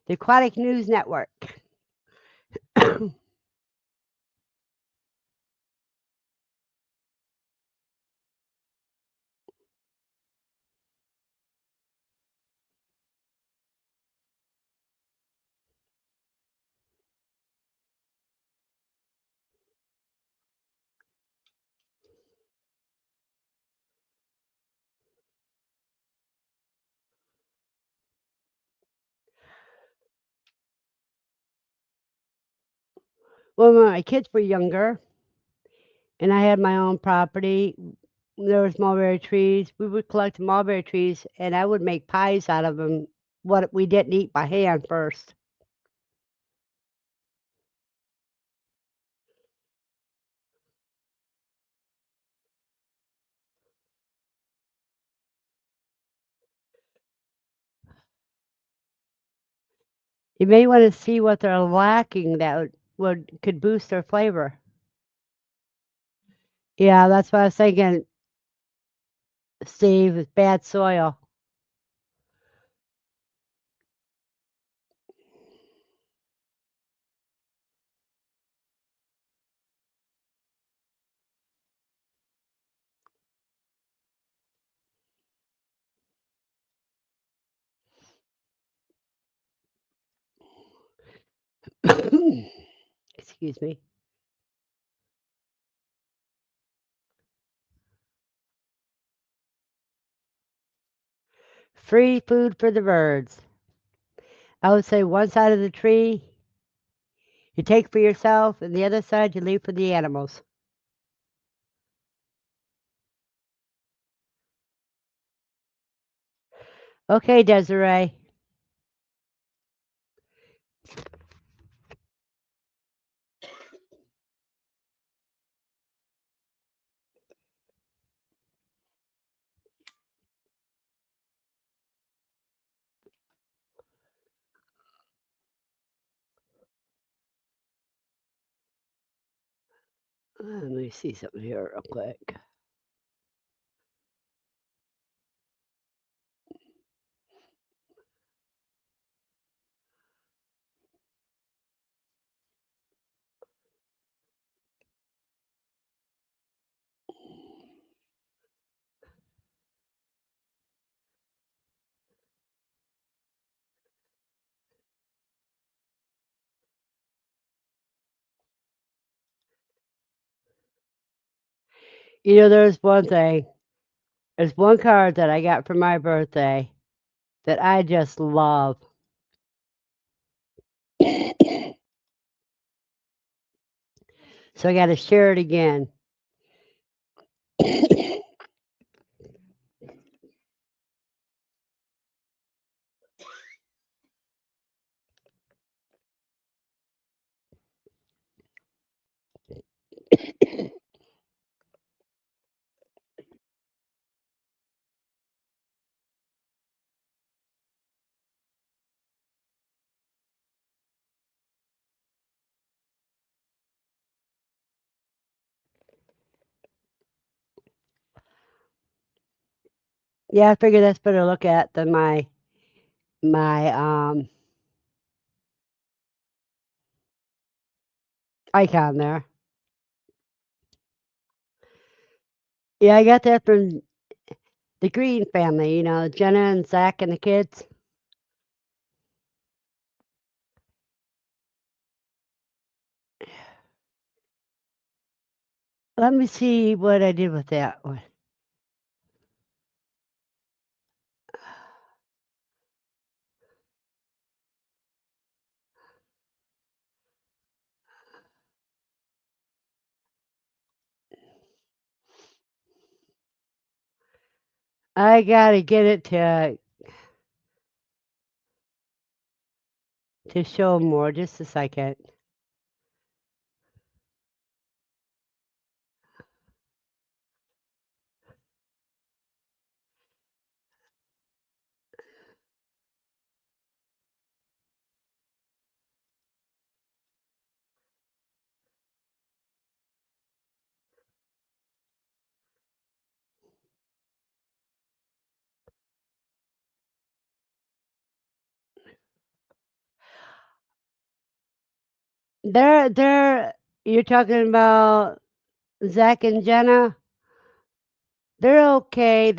the Aquatic News Network. When my kids were younger and I had my own property, there was mulberry trees. We would collect mulberry trees and I would make pies out of them. What we didn't eat by hand first. You may want to see what they're lacking that could boost their flavor. Yeah, that's what I was thinking, Steve, is bad soil. Excuse me. Free food for the birds. I would say one side of the tree you take for yourself, and the other side you leave for the animals. Okay, Desiree. Let me see something here real quick. You know, there's one thing. There's one card that I got for my birthday that I just love. So I got to share it again. Yeah, I figure that's better to look at than my icon there. Yeah, I got that from the Green family, Jenna and Zach and the kids. Let me see what I did with that one. I gotta get it to show more. Just a second. They're you're talking about Zach and Jenna? They're okay.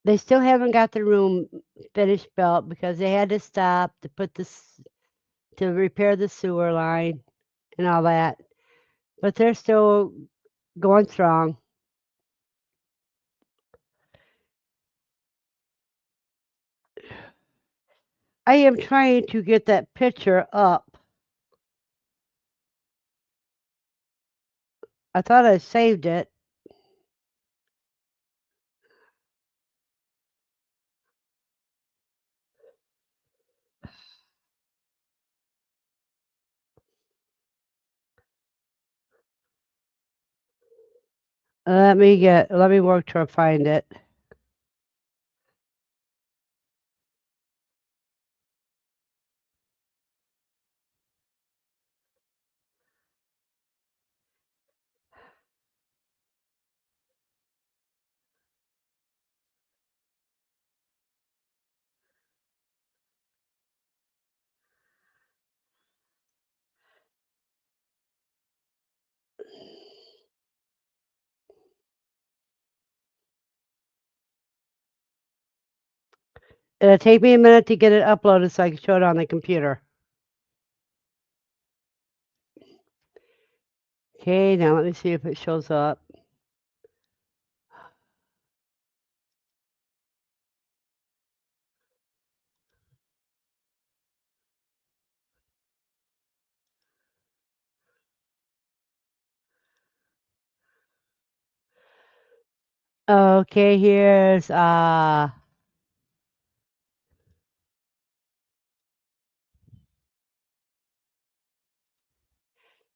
They still haven't got the room finished built because they had to stop to to repair the sewer line and all that. But they're still going strong. I am trying to get that picture up. I thought I saved it. Let me work to find it. It'll take me a minute to get it uploaded so I can show it on the computer. Okay, now let me see if it shows up. Okay,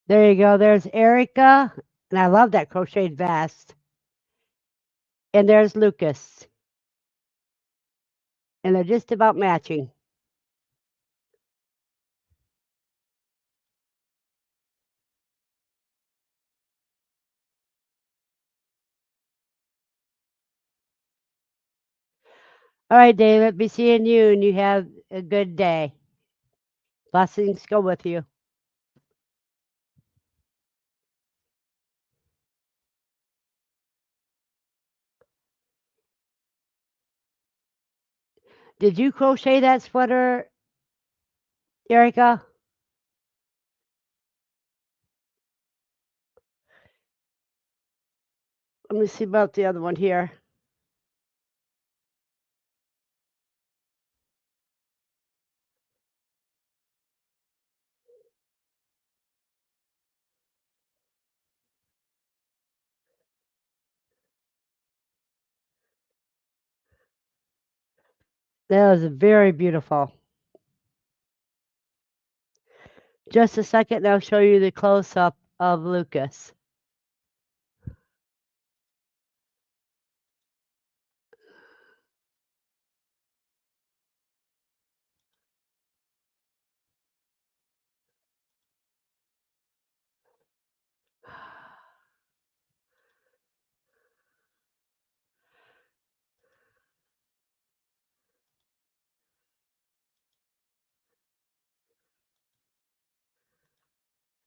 there you go. There's Erica, and I love that crocheted vest. And there's Lucas, and they're just about matching. All right, David, be seeing you, and you have a good day. Blessings go with you. Did you crochet that sweater, Erica? Let me see about the other one here. That was very beautiful. Just a second, and I'll show you the close up of Lucas.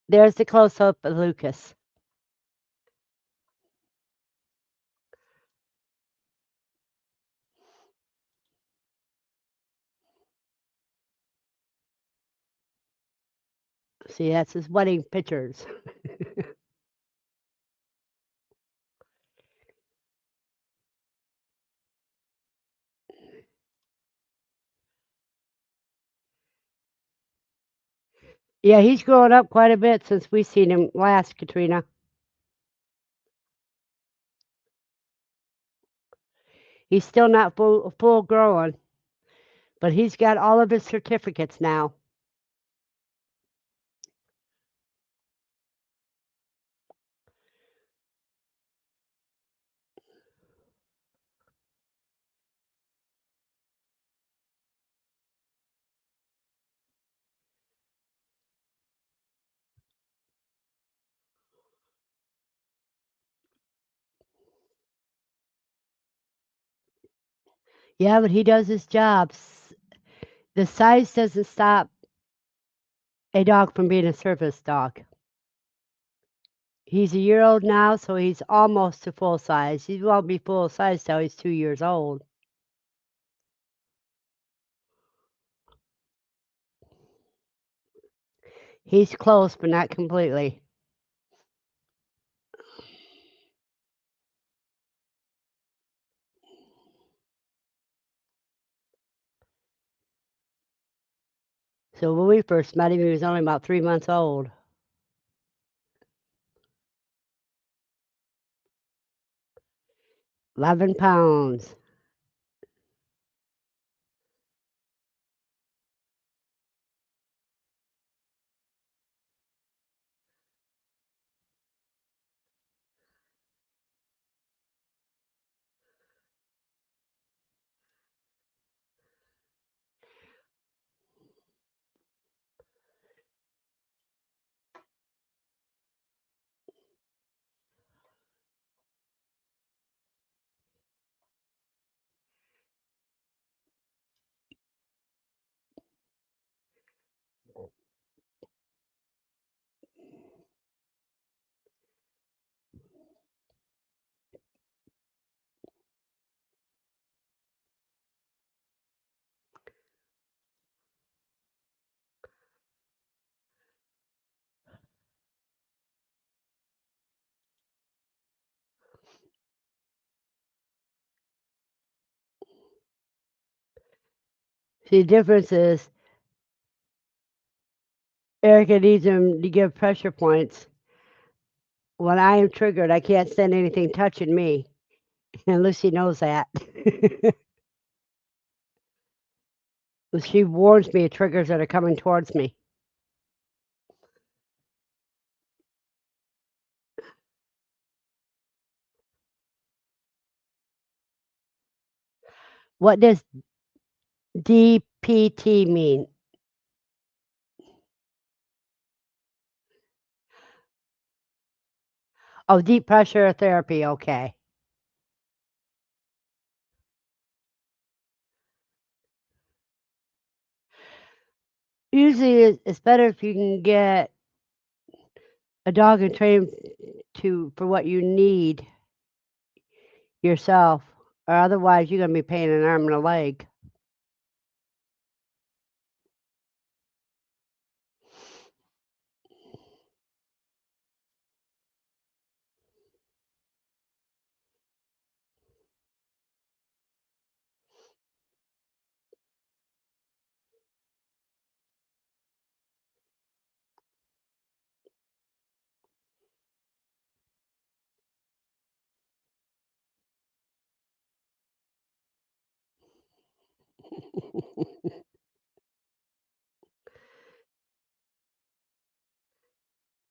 There's the close-up of Lucas. See, that's his wedding pictures. Yeah, he's grown up quite a bit since we seen him last, Katrina. He's still not full grown, but he's got all of his certificates now. Yeah, but he does his job. The size doesn't stop a dog from being a service dog. He's a year old now, so he's almost to full size. He won't be full size till he's 2 years old. He's close, but not completely. So when we first met him, he was only about 3 months old. £11. See, the difference is Erica needs him to give pressure points. When I am triggered, I can't stand anything touching me. And Lucy knows that. She warns me of triggers that are coming towards me. What does DPT mean? Oh, deep pressure therapy. Okay. Usually, it's better if you can get a dog and train for what you need yourself, or otherwise you're gonna be paying an arm and a leg.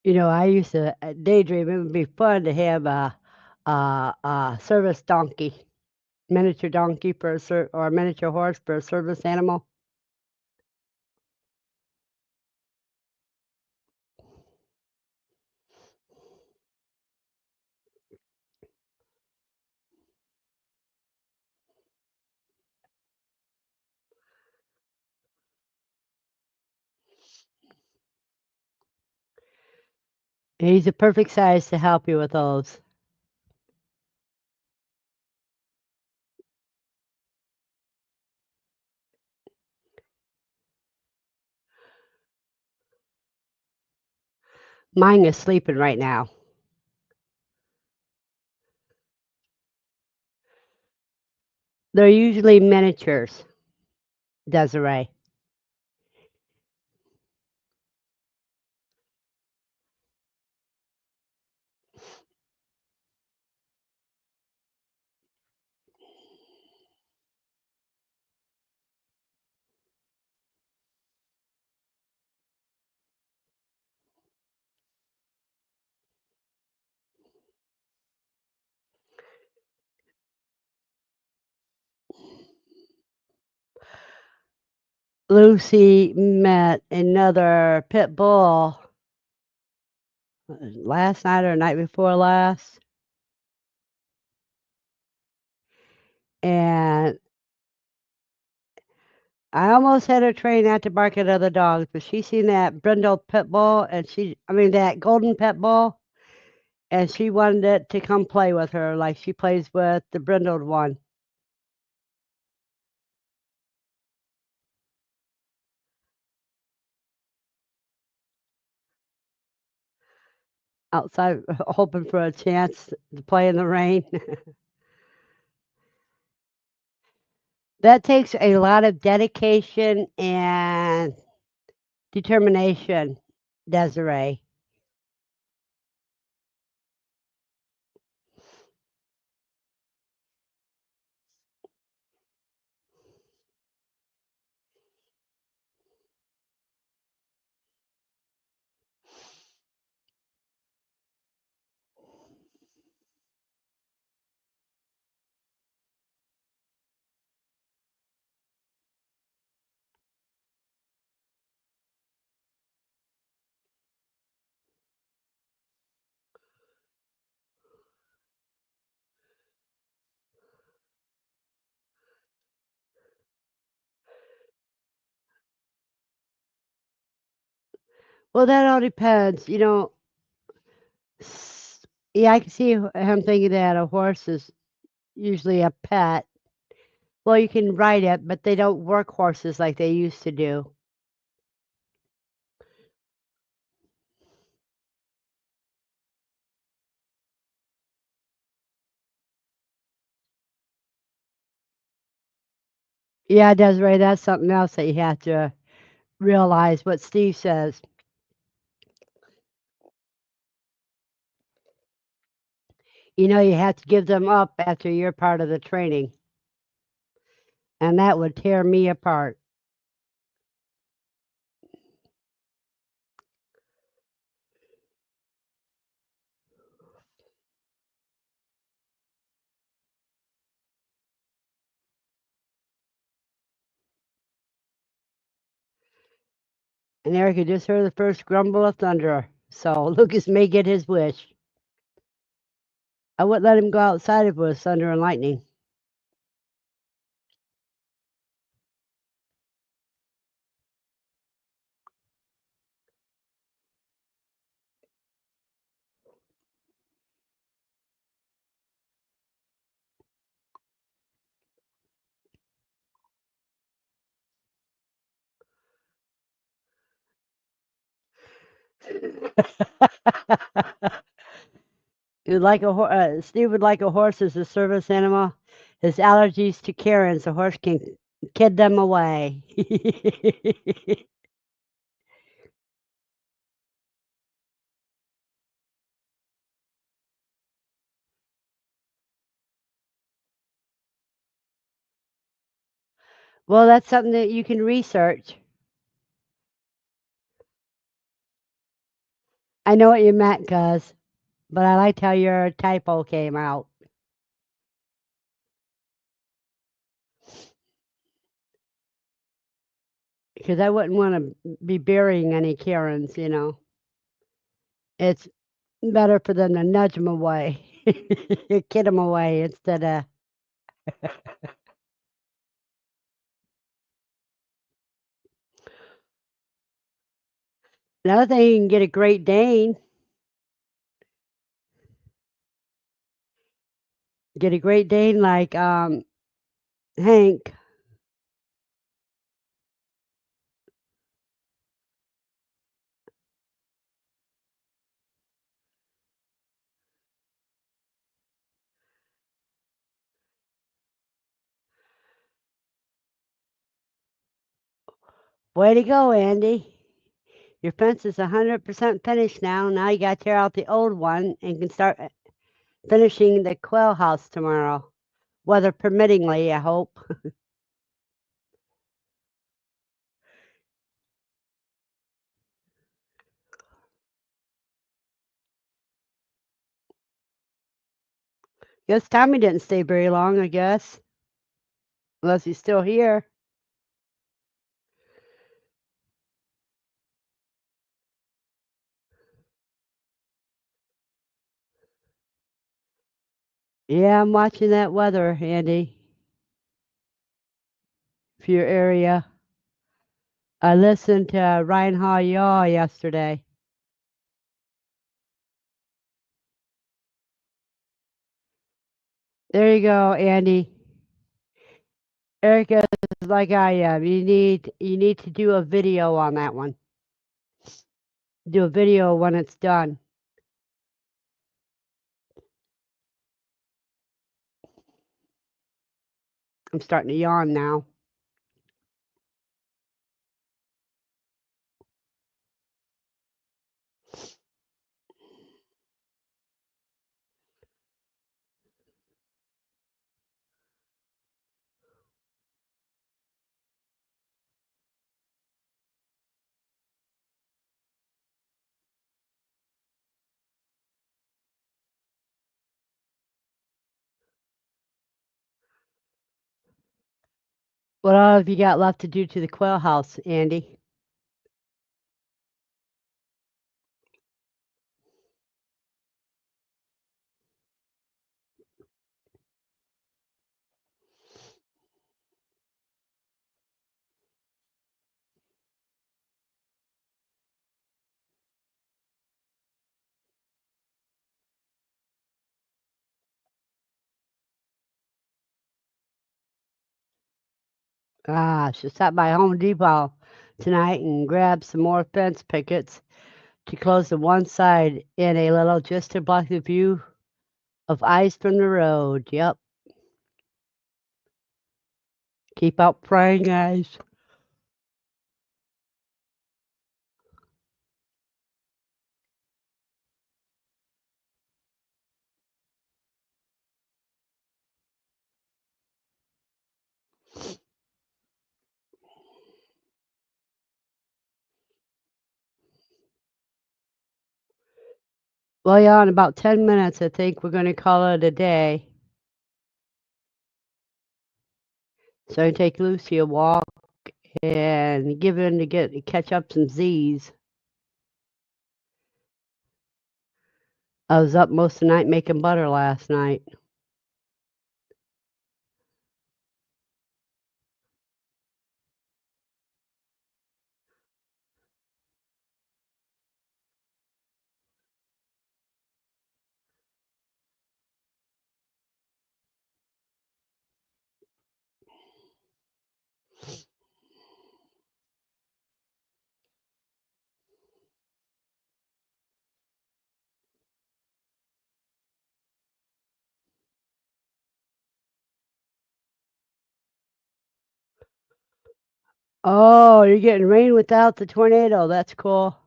You know, I used to daydream. It would be fun to have a service donkey, miniature donkey for or a miniature horse for a service animal. He's the perfect size to help you with those. Mine is sleeping right now. They're usually miniatures, Desiree. Lucy met another pit bull last night or night before last, and I almost had her trained not to bark at other dogs, but she seen that brindle pit bull, and that golden pit bull, and she wanted it to come play with her like she plays with the brindled one. Outside, hoping for a chance to play in the rain. That takes a lot of dedication and determination, Desiree. Well, that all depends. Yeah, I can see him thinking that a horse is usually a pet. Well, you can ride it, but they don't work horses like they used to do. Yeah, Desiree, that's something else that you have to realize what Steve says. You have to give them up after you're part of the training, and that would tear me apart. And Erica just heard the first grumble of thunder, so Lucas may get his wish. I wouldn't let him go outside if it was thunder and lightning. Steve would like a horse as a service animal. His allergies to Karens, a horse can kid them away. Well, that's something that you can research. I know what you meant, Cuz, but I liked how your typo came out. Because I wouldn't want to be burying any Karens. It's better for them to nudge them away, kid them away instead of. Another thing, you can get a Great Dane. Get a Great Dane like Hank. Way to go, Andy. Your fence is 100% finished now. Now you got to tear out the old one and can start finishing the quail house tomorrow. Weather permittingly, I hope. Guess Tommy didn't stay very long, I guess. Unless he's still here. Yeah, I'm watching that weather, Andy, for your area. I listened to Ryan Haw Yaw yesterday. There you go, Andy. Erica is like I am. You need to do a video on that one. Do a video when it's done. I'm starting to yawn now. What all have you got left to do to the quail house, Andy? Ah, should stop by Home Depot tonight and grab some more fence pickets to close the one side in a little just to block the view of ice from the road. Yep. Keep out praying, guys. Well, yeah, in about 10 minutes, I think we're going to call it a day. So I take Lucy a walk and give in to catch up some Z's. I was up most of the night making butter last night. Oh, you're getting rain without the tornado. That's cool.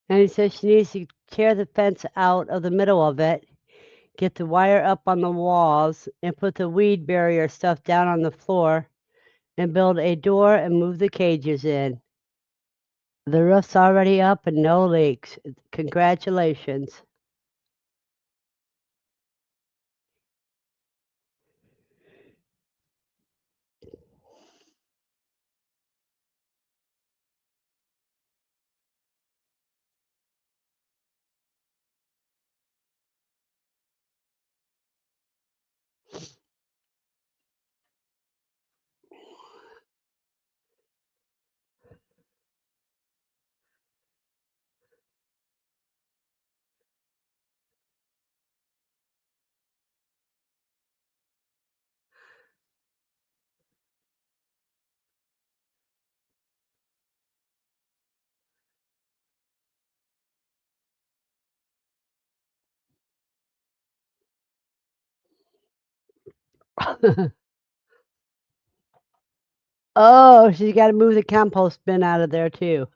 And he says she needs to tear the fence out of the middle of it, get the wire up on the walls, and put the weed barrier stuff down on the floor, and build a door and move the cages in. The roof's already up and no leaks. Congratulations. Oh, she's gotta move the compost bin out of there too.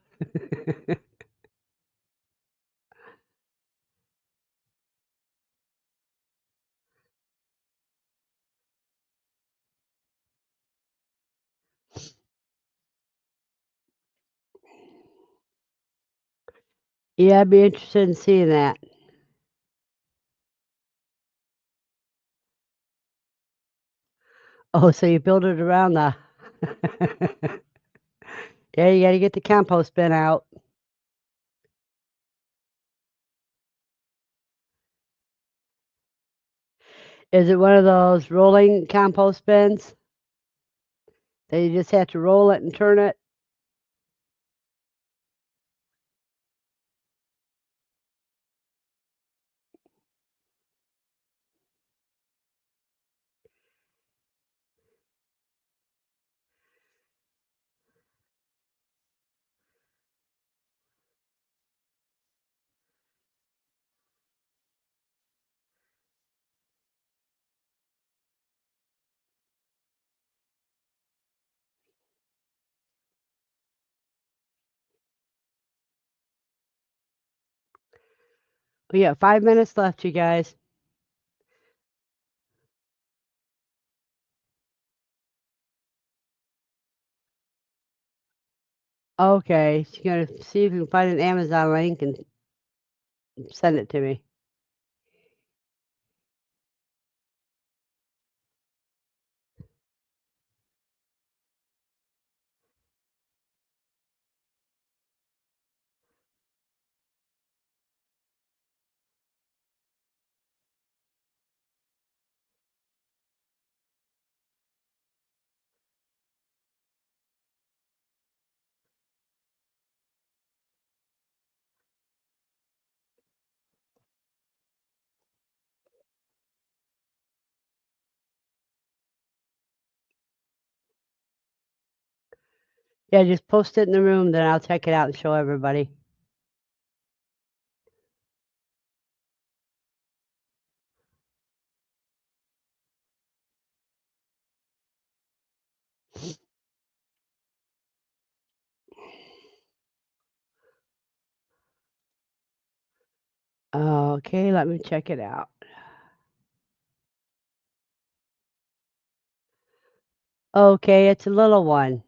Yeah, I'd be interested in seeing that. Oh, so you build it around the Yeah, you gotta get the compost bin out. Is it one of those rolling compost bins that you just have to roll it and turn it? We got 5 minutes left, you guys. Okay, she's gonna see if you can find an Amazon link and send it to me. Yeah, just post it in the room, then I'll check it out and show everybody. Okay, let me check it out. Okay, it's a little one.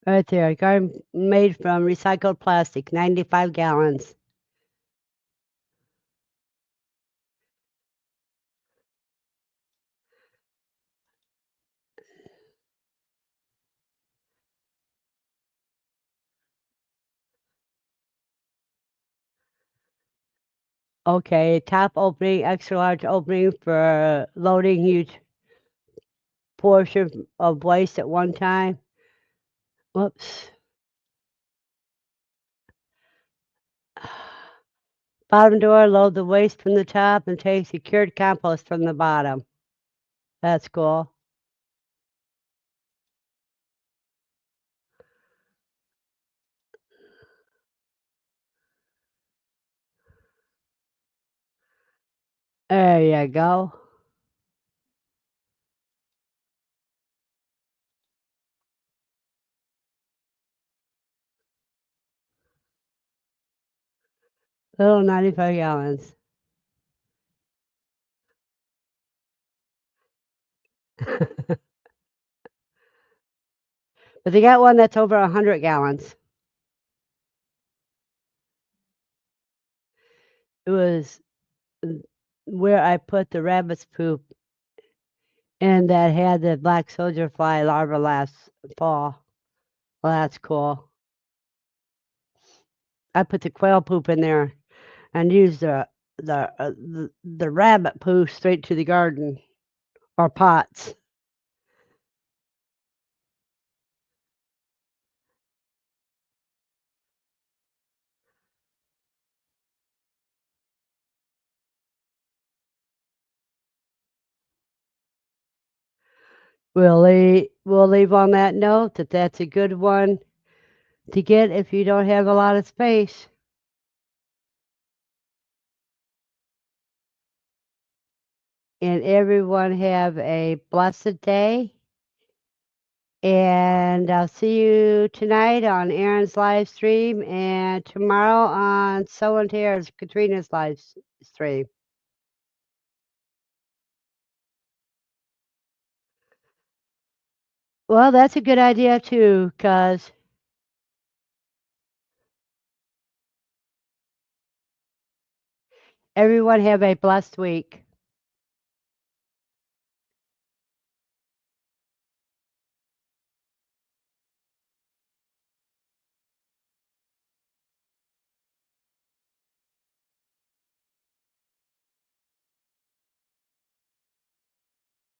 Right there, garden made from recycled plastic, 95 gallons. Okay, top opening, extra large opening for loading huge portion of waste at one time. Whoops. Bottom door, load the waste from the top and take secured compost from the bottom. That's cool. There you go. Little 95 gallons. But they got one that's over 100 gallons. It was where I put the rabbit's poop and that had the black soldier fly larva last fall. Well, that's cool. I put the quail poop in there and used the rabbit poo straight to the garden or pots. we'll leave on that note that that's a good one to get if you don't have a lot of space. And everyone have a blessed day. And I'll see you tonight on Aaron's live stream and tomorrow on So and Tara's Katrina's live stream. Well, that's a good idea too, because everyone have a blessed week.